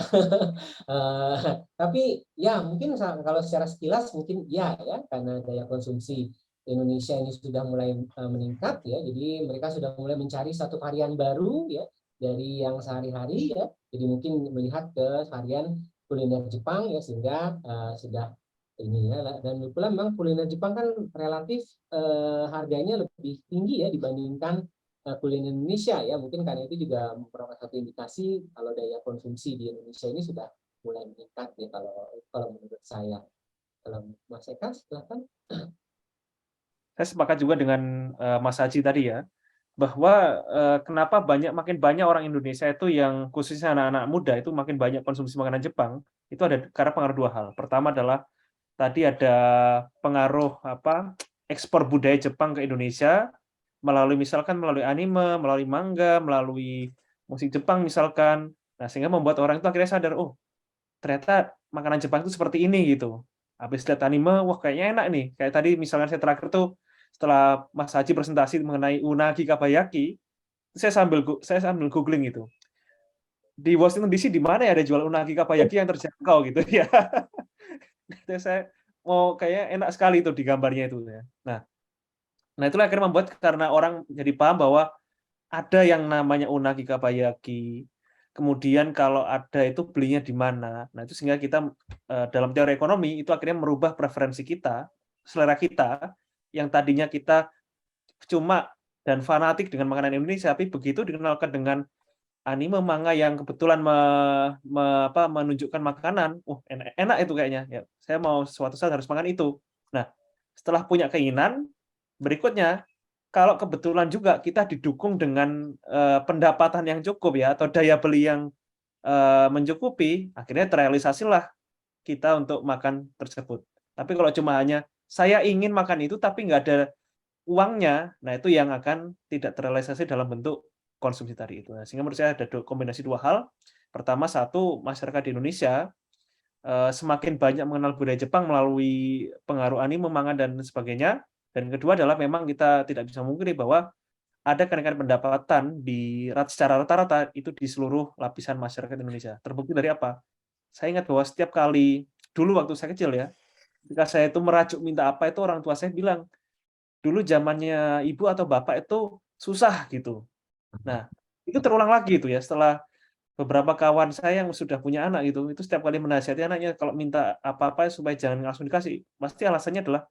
Tapi ya mungkin kalau secara sekilas mungkin ya karena daya konsumsi Indonesia ini sudah mulai meningkat ya. Jadi mereka sudah mulai mencari satu varian baru ya dari yang sehari-hari ya. Jadi mungkin melihat ke varian kuliner Jepang ya, sehingga sudah ini ya. Dan pula memang kuliner Jepang kan relatif harganya lebih tinggi ya dibandingkan kuliner Indonesia ya, mungkin karena itu juga merupakan satu indikasi kalau daya konsumsi di Indonesia ini sudah mulai meningkat ya, kalau menurut saya. Kalau Mas Eka silakan. Saya sepakat juga dengan Mas Haji tadi ya, bahwa kenapa makin banyak orang Indonesia itu yang khususnya anak-anak muda itu makin banyak konsumsi makanan Jepang, itu ada karena pengaruh dua hal. Pertama adalah tadi ada pengaruh ekspor budaya Jepang ke Indonesia melalui anime, melalui manga, melalui musik Jepang misalkan. Nah, sehingga membuat orang itu akhirnya sadar, oh, ternyata makanan Jepang itu seperti ini gitu. Habis lihat anime, wah kayaknya enak nih. Kayak tadi misalkan saya terakhir tuh setelah Mas Haji presentasi mengenai unagi kabayaki, saya sambil googling itu. Di Washington DC di mana ya ada jual unagi kabayaki yang terjangkau gitu ya. Saya mau kayaknya enak sekali itu di gambarnya itu ya. Nah itulah akhirnya membuat karena orang jadi paham bahwa ada yang namanya unagi kabayaki. Kemudian kalau ada itu belinya di mana. Nah itu sehingga kita dalam teori ekonomi itu akhirnya merubah preferensi kita, selera kita yang tadinya kita cuma dan fanatik dengan makanan Indonesia, tapi begitu dikenalkan dengan anime manga yang kebetulan menunjukkan makanan, enak itu kayaknya. Ya, saya mau suatu saat harus makan itu. Nah, setelah punya keinginan, berikutnya kalau kebetulan juga kita didukung dengan pendapatan yang cukup ya atau daya beli yang mencukupi, akhirnya terrealisasilah kita untuk makan tersebut. Tapi kalau cuma hanya saya ingin makan itu tapi nggak ada uangnya, nah itu yang akan tidak terrealisasi dalam bentuk konsumsi tadi itu. Nah, sehingga menurut saya ada kombinasi dua hal. Pertama, satu, masyarakat di Indonesia semakin banyak mengenal budaya Jepang melalui pengaruh anime, manga, dan sebagainya. Dan kedua adalah memang kita tidak bisa memungkiri bahwa ada kenaikan pendapatan secara rata-rata itu di seluruh lapisan masyarakat Indonesia. Terbukti dari apa? Saya ingat bahwa setiap kali, dulu waktu saya kecil ya, ketika saya itu merajuk minta apa itu orang tua saya bilang, dulu zamannya ibu atau bapak itu susah gitu. Nah, itu terulang lagi itu ya setelah beberapa kawan saya yang sudah punya anak gitu, itu setiap kali menasihati anaknya kalau minta apa-apa supaya jangan langsung dikasih, pasti alasannya adalah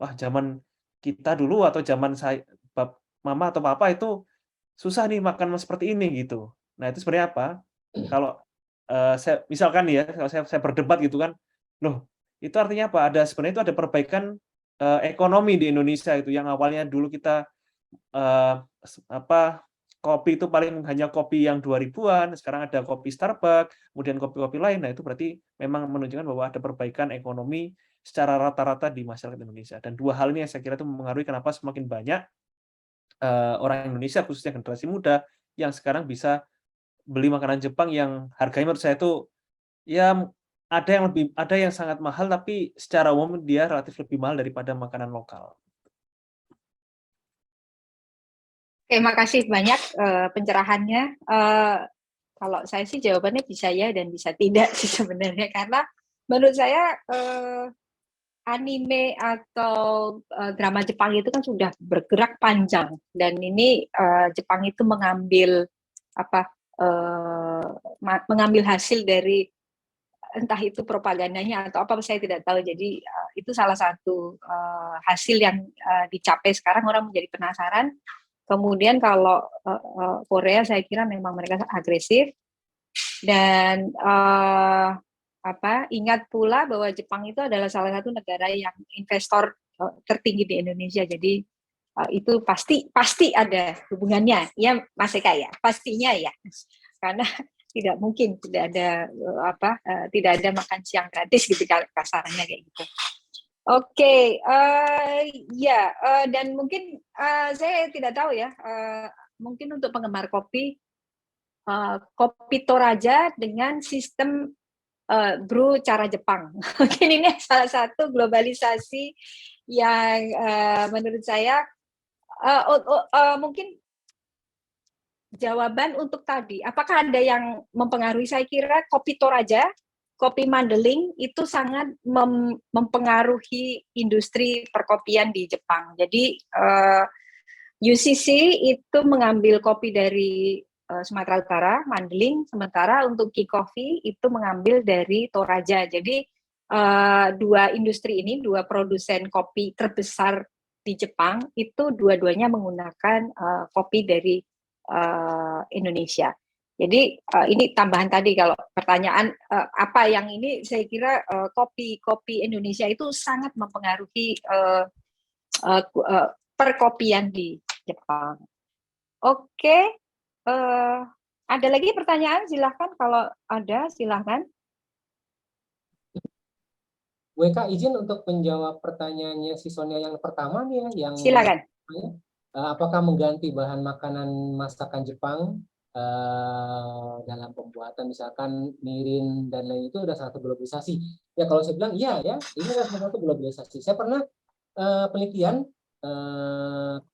wah zaman kita dulu atau zaman saya mama atau papa itu susah nih makan seperti ini gitu. Nah, itu sebenarnya apa? Kalau saya misalkan nih ya, kalau saya berdebat gitu kan, loh, itu artinya apa? Sebenarnya itu ada perbaikan ekonomi di Indonesia itu yang awalnya dulu kita kopi itu paling hanya kopi yang 2000-an, sekarang ada kopi Starbucks, kemudian kopi-kopi lain. Nah, itu berarti memang menunjukkan bahwa ada perbaikan ekonomi secara rata-rata di masyarakat Indonesia. Dan dua hal ini yang saya kira itu mempengaruhi kenapa semakin banyak orang Indonesia, khususnya generasi muda, yang sekarang bisa beli makanan Jepang yang harganya menurut saya itu ya ada yang sangat mahal, tapi secara umum dia relatif lebih mahal daripada makanan lokal. Terima kasih banyak pencerahannya. Kalau saya sih jawabannya bisa ya dan bisa tidak sih sebenarnya, karena menurut saya anime atau drama Jepang itu kan sudah bergerak panjang, dan ini Jepang itu mengambil mengambil hasil dari entah itu propagandanya atau apa, saya tidak tahu. Jadi itu salah satu hasil yang dicapai. Sekarang orang menjadi penasaran. Kemudian kalau Korea saya kira memang mereka agresif, dan ingat pula bahwa Jepang itu adalah salah satu negara yang investor tertinggi di Indonesia. Jadi itu pasti ada hubungannya ya Mas Eka ya, pastinya ya, karena tidak mungkin tidak ada makan siang gratis gitu kasarnya kayak gitu. Oke, dan mungkin saya tidak tahu ya, mungkin untuk penggemar kopi, kopi Toraja dengan sistem brew cara Jepang. Mungkin ini salah satu globalisasi yang menurut saya mungkin jawaban untuk tadi. Apakah ada yang mempengaruhi? Saya kira kopi Toraja, kopi Mandeling itu sangat mempengaruhi industri perkopian di Jepang. Jadi UCC itu mengambil kopi dari Sumatera Utara, Mandeling, sementara untuk Key Coffee itu mengambil dari Toraja. Jadi dua industri ini, dua produsen kopi terbesar di Jepang itu dua-duanya menggunakan kopi dari Indonesia. Jadi ini tambahan tadi kalau pertanyaan apa yang ini, saya kira kopi Indonesia itu sangat mempengaruhi perkopian di Jepang. Oke, ada lagi pertanyaan? Silahkan kalau ada, silahkan. WK izin untuk menjawab pertanyaannya si Sonia yang pertama nih ya, yang Silakan. apakah mengganti bahan makanan masakan Jepang dalam pembuatan misalkan mirin dan lain itu udah satu globalisasi. Ya kalau saya bilang iya ya, ini adalah satu globalisasi. Saya pernah penelitian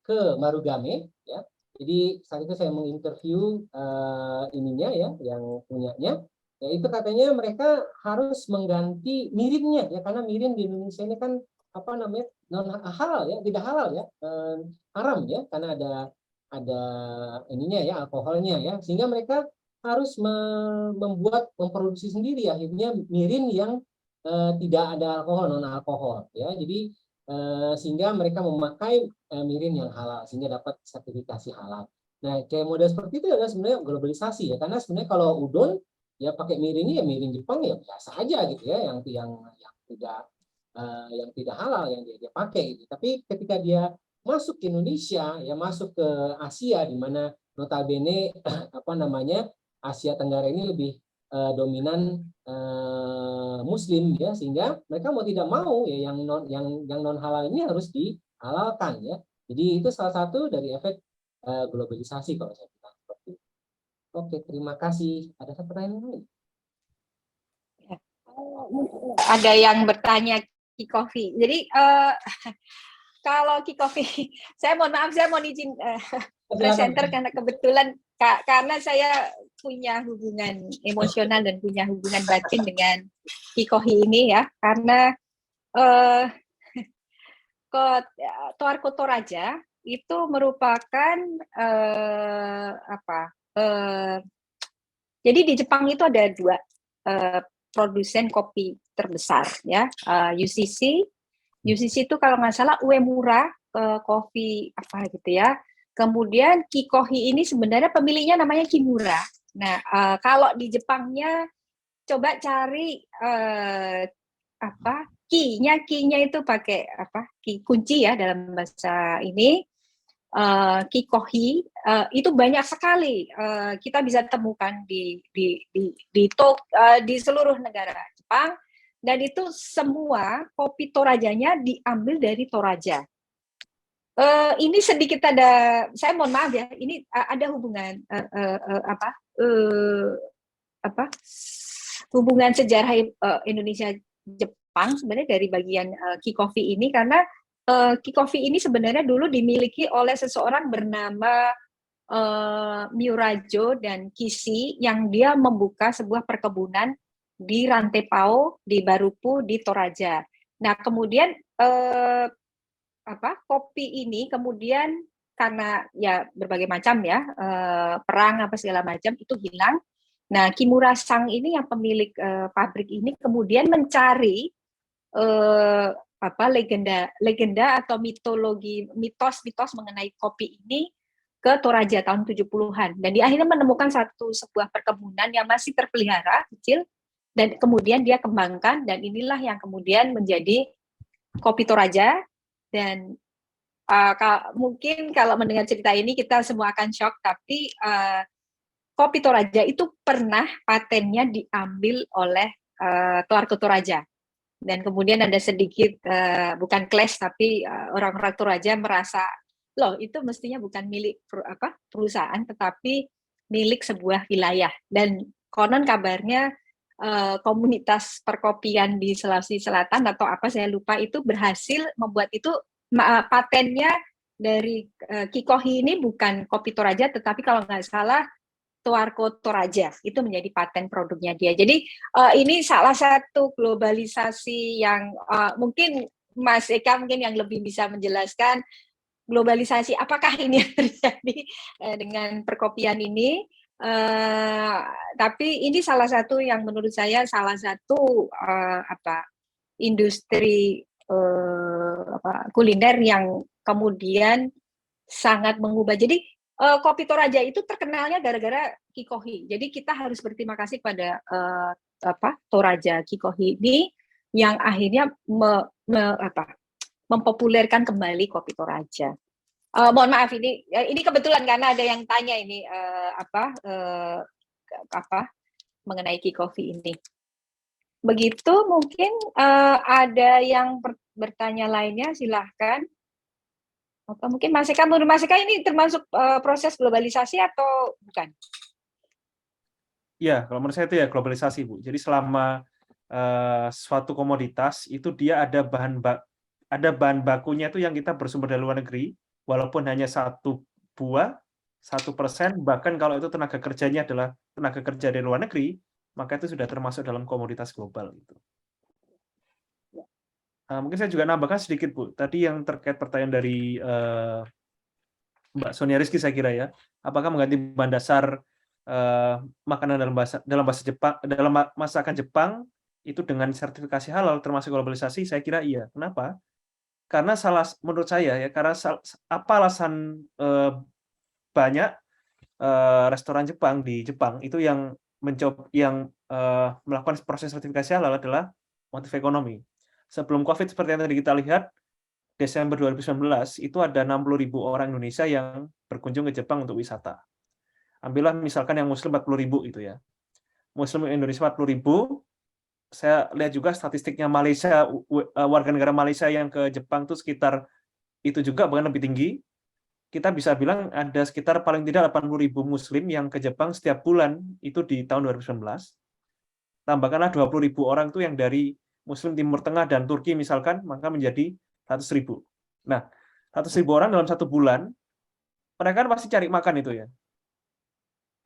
ke Marugame ya. Jadi saat itu saya menginterview ininya ya, yang punyanya. Ya itu katanya mereka harus mengganti mirinnya ya, karena mirin di Indonesia ini kan apa namanya, non halal ya, tidak halal ya, haram ya, karena ada ininya ya, alkoholnya ya, sehingga mereka harus memproduksi sendiri akhirnya mirin yang tidak ada alkohol, non alkohol ya. Jadi sehingga mereka memakai mirin yang halal sehingga dapat sertifikasi halal. Nah kayak model seperti itu adalah sebenarnya globalisasi ya, karena sebenarnya kalau udon ya pakai mirin ya mirin Jepang ya biasa aja gitu ya, yang tidak halal yang dia pakai gitu. Tapi ketika dia masuk ke Indonesia ya, masuk ke Asia di mana notabene apa namanya, Asia Tenggara ini lebih dominan Muslim ya, sehingga mereka mau tidak mau ya yang non halal ini harus dihalalkan ya. Jadi itu salah satu dari efek globalisasi kalau saya bilang seperti itu. Oke, terima kasih. Ada pertanyaan lain? Ada yang bertanya Ki Coffee. Jadi kalau Ki Coffee, saya mohon maaf, saya mau izin presenter karena kebetulan karena saya punya hubungan emosional dan punya hubungan batin dengan Ki Coffee ini ya, karena Toarko Toraja itu merupakan jadi di Jepang itu ada dua produsen kopi terbesar ya, UCC itu kalau nggak salah Uemura kopi apa gitu ya. Kemudian Kikohi ini sebenarnya pemiliknya namanya Kimura. Nah kalau di Jepangnya coba cari ki-nya itu pakai apa, ki kunci ya dalam bahasa ini. Kikohi itu banyak sekali kita bisa temukan di seluruh negara Jepang, dan itu semua kopi Torajanya diambil dari Toraja. Ini sedikit ada, saya mohon maaf ya, ini ada hubungan hubungan sejarah Indonesia Jepang sebenarnya dari bagian Kikofi ini, karena Kikofi ini sebenarnya dulu dimiliki oleh seseorang bernama Miurajo dan Kishi, yang dia membuka sebuah perkebunan di Rantepao, di Barupu, di Toraja. Nah, kemudian kopi ini kemudian karena ya berbagai macam ya perang apa segala macam itu hilang. Nah, Kimura Sang ini yang pemilik pabrik ini kemudian mencari legenda atau mitos mengenai kopi ini ke Toraja tahun 70-an, dan dia akhirnya menemukan sebuah perkebunan yang masih terpelihara kecil, dan kemudian dia kembangkan, dan inilah yang kemudian menjadi kopi Toraja. Dan mungkin kalau mendengar cerita ini kita semua akan shock, tapi kopi Toraja itu pernah patennya diambil oleh Toarko Toraja. Dan kemudian ada sedikit bukan clash, tapi orang-orang Toraja merasa loh itu mestinya bukan milik perusahaan tetapi milik sebuah wilayah. Dan konon kabarnya komunitas perkopian di Sulawesi Selatan atau apa saya lupa itu berhasil membuat itu patennya dari Kikohi ini bukan kopi Toraja tetapi kalau nggak salah Toarko Toraja, itu menjadi paten produknya dia. Jadi ini salah satu globalisasi yang mungkin Mas Eka mungkin yang lebih bisa menjelaskan globalisasi apakah ini yang terjadi dengan perkopian ini. Tapi ini salah satu yang menurut saya salah satu industri kuliner yang kemudian sangat mengubah. Jadi kopi Toraja itu terkenalnya gara-gara Kikohi. Jadi kita harus berterima kasih pada Toraja Kikohi ini yang akhirnya mempopulerkan kembali kopi Toraja. Mohon maaf ini kebetulan karena ada yang tanya ini mengenai Kikohi ini. Begitu mungkin ada yang bertanya lainnya, silahkan. Atau mungkin Mas Eka, menurut Mas Eka ini termasuk proses globalisasi atau bukan? Ya, kalau menurut saya itu ya globalisasi, Bu. Jadi selama suatu komoditas itu dia ada bahan bakunya itu yang kita bersumber dari luar negeri, walaupun hanya 1 buah, 1%, bahkan kalau itu tenaga kerjanya adalah tenaga kerja dari luar negeri, maka itu sudah termasuk dalam komoditas global. Gitu. Mungkin saya juga nambahkan sedikit, Bu. Tadi yang terkait pertanyaan dari Mbak Sonia Rizky saya kira ya, apakah mengganti bahan dasar makanan dalam bahasa Jepang, dalam masakan Jepang itu dengan sertifikasi halal termasuk globalisasi? Saya kira iya. Kenapa? Karena menurut saya ya, karena apa alasan banyak restoran Jepang di Jepang itu yang melakukan proses sertifikasi halal adalah motif ekonomi. Sebelum COVID seperti yang tadi kita lihat, Desember 2019 itu ada 60.000 orang Indonesia yang berkunjung ke Jepang untuk wisata. Ambillah misalkan yang Muslim 40.000 itu ya. Muslim Indonesia 40.000. Saya lihat juga statistiknya Malaysia, warga negara Malaysia yang ke Jepang itu sekitar itu juga bahkan lebih tinggi. Kita bisa bilang ada sekitar paling tidak 80.000 Muslim yang ke Jepang setiap bulan itu di tahun 2019. Tambahkanlah 20.000 orang itu yang dari Muslim Timur Tengah dan Turki misalkan, maka menjadi 100.000. Nah, 100.000 orang dalam 1 bulan, mereka kan pasti cari makan itu ya.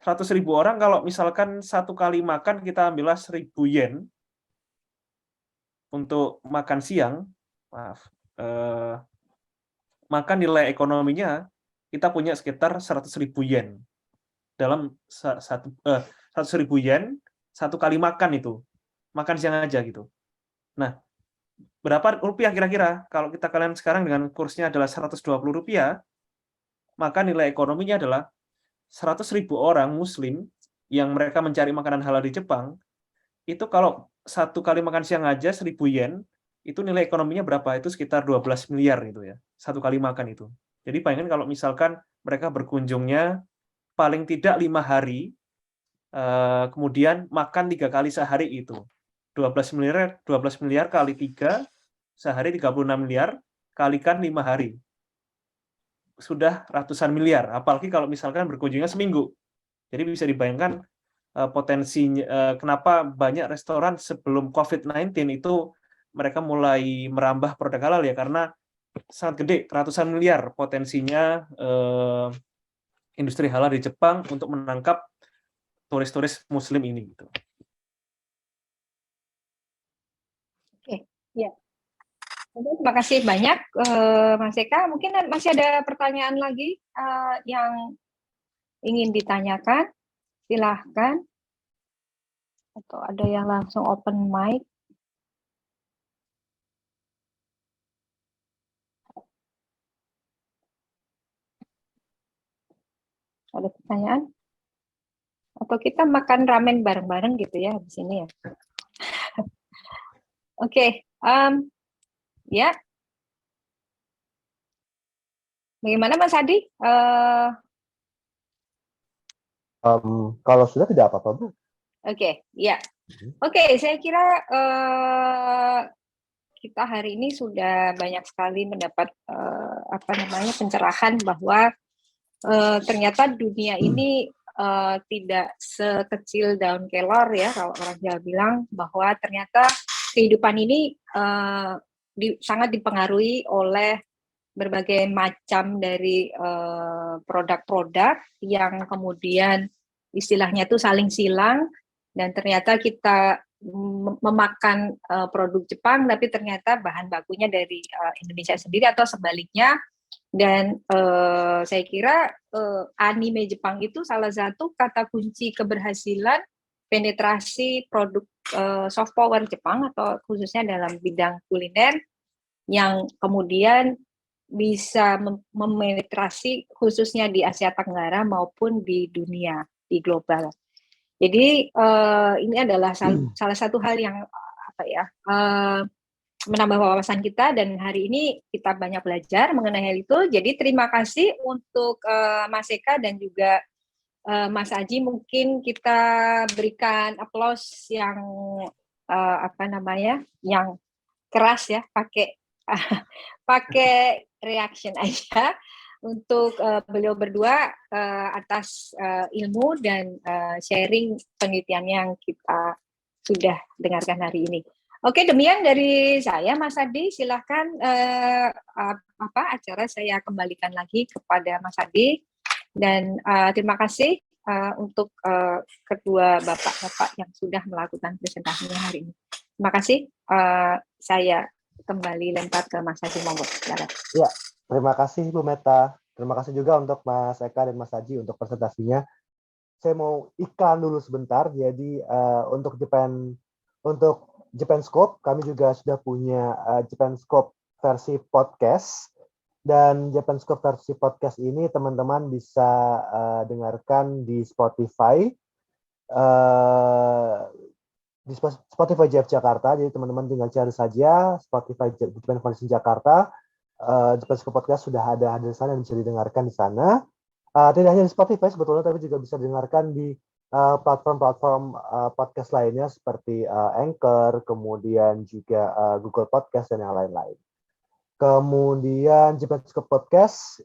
100.000 orang kalau misalkan 1 kali makan kita ambillah 1.000 yen untuk makan siang, maka nilai ekonominya kita punya sekitar 100.000 yen dalam 100.000 yen 1 kali makan itu, makan siang aja gitu. Nah, berapa rupiah kira-kira? Kalau kalian sekarang dengan kursnya adalah 120 rupiah, maka nilai ekonominya adalah 100.000 orang Muslim yang mereka mencari makanan halal di Jepang, itu kalau 1 kali makan siang aja 1.000 yen, itu nilai ekonominya berapa? Itu sekitar 12 miliar gitu ya, 1 kali makan itu. Jadi bayangkan kalau misalkan mereka berkunjungnya paling tidak 5 hari, kemudian makan 3 kali sehari itu. 12 miliar kali 3, sehari 36 miliar, kalikan 5 hari. Sudah ratusan miliar, apalagi kalau misalkan berkunjungnya seminggu. Jadi bisa dibayangkan potensinya kenapa banyak restoran sebelum COVID-19 itu mereka mulai merambah produk halal ya, karena sangat gede, ratusan miliar potensinya industri halal di Jepang untuk menangkap turis-turis Muslim ini gitu. Oke, ya. Terima kasih banyak Mas Eka. Mungkin masih ada pertanyaan lagi yang ingin ditanyakan, silahkan. Atau ada yang langsung open mic. Ada pertanyaan? Atau kita makan ramen bareng-bareng gitu ya di sini ya. Oke, ya. Bagaimana Mas Adi? Kalau sudah tidak apa-apa, Bu. Oke, ya. Oke, saya kira kita hari ini sudah banyak sekali mendapat pencerahan bahwa ternyata dunia ini tidak sekecil daun kelor ya, kalau orang Jawa bilang, bahwa ternyata kehidupan ini sangat dipengaruhi oleh berbagai macam dari produk-produk yang kemudian istilahnya itu saling silang, dan ternyata kita memakan produk Jepang tapi ternyata bahan bakunya dari Indonesia sendiri atau sebaliknya. Dan saya kira anime Jepang itu salah satu kata kunci keberhasilan penetrasi produk soft power Jepang atau khususnya dalam bidang kuliner yang kemudian bisa memenetrasi khususnya di Asia Tenggara maupun di dunia, di global. Jadi ini adalah salah satu hal yang menambah wawasan kita, dan hari ini kita banyak belajar mengenai hal itu. Jadi terima kasih untuk Mas Eka dan juga Mas Aji. Mungkin kita berikan aplaus yang yang keras ya, pakai reaction aja untuk beliau berdua atas ilmu dan sharing penelitiannya yang kita sudah dengarkan hari ini. Oke, demikian dari saya, Mas Adi. Silahkan acara saya kembalikan lagi kepada Mas Adi. Dan terima kasih untuk kedua bapak-bapak yang sudah melakukan presentasinya hari ini. Terima kasih. Saya kembali lempar ke Mas Adi, monggo. Ya, terima kasih Bu Meta. Terima kasih juga untuk Mas Eka dan Mas Haji untuk presentasinya. Saya mau iklan dulu sebentar. Jadi untuk Japanscope, kami juga sudah punya Japanscope versi podcast. Dan Japanscope versi podcast ini teman-teman bisa dengarkan di Spotify. Di Spotify JF Jakarta, jadi teman-teman tinggal cari saja Spotify Japan Foundation Jakarta. Japanscope podcast sudah ada di sana dan bisa didengarkan di sana. Tidak hanya di Spotify sebetulnya, tapi juga bisa didengarkan di platform-platform podcast lainnya seperti Anchor, kemudian juga Google Podcast dan yang lain-lain. Kemudian Japanscope Podcast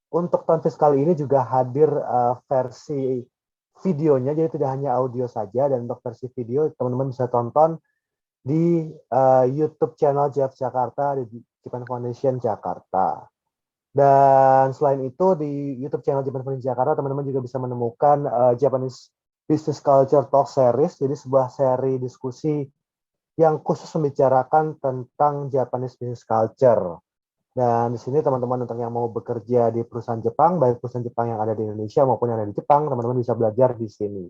untuk tahun fiskal ini juga hadir versi videonya, jadi tidak hanya audio saja, dan untuk versi video teman-teman bisa tonton di YouTube channel JF Jakarta, di Japan Foundation Jakarta. Dan selain itu di YouTube channel Japan Foundation Jakarta teman-teman juga bisa menemukan Japanese Business Culture Talk Series, jadi sebuah seri diskusi yang khusus membicarakan tentang Japanese Business Culture. Dan di sini teman-teman untuk yang mau bekerja di perusahaan Jepang, baik perusahaan Jepang yang ada di Indonesia maupun yang ada di Jepang, teman-teman bisa belajar di sini.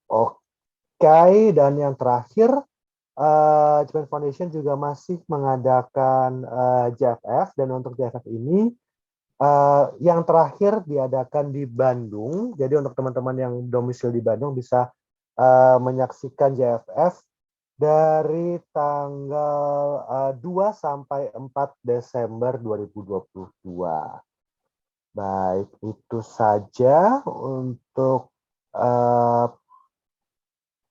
Oke, dan yang terakhir, Japan Foundation juga masih mengadakan JFF, dan untuk JFF ini yang terakhir diadakan di Bandung. Jadi untuk teman-teman yang domisil di Bandung bisa menyaksikan JFF dari tanggal 2 sampai 4 Desember 2022. Baik, itu saja untuk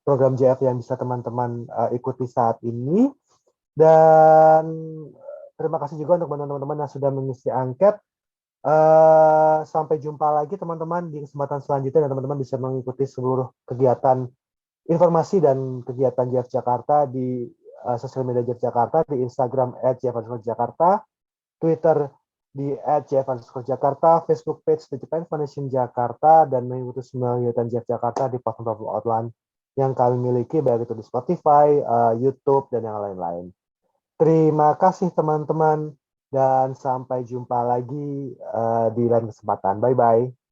program JF yang bisa teman-teman ikuti saat ini. Dan terima kasih juga untuk teman-teman yang sudah mengisi angket. Sampai jumpa lagi teman-teman di kesempatan selanjutnya, dan teman-teman bisa mengikuti seluruh kegiatan informasi dan kegiatan JF Jakarta di sosial media JF Jakarta, di Instagram @JF_Jakarta, Twitter di @JF_Jakarta, Facebook page di Japan Foundation Jakarta, dan mengikuti semua kegiatan JF Jakarta di platform outline yang kami miliki, baik itu di Spotify, YouTube, dan yang lain-lain. Terima kasih teman-teman, dan sampai jumpa lagi di lain kesempatan. Bye-bye.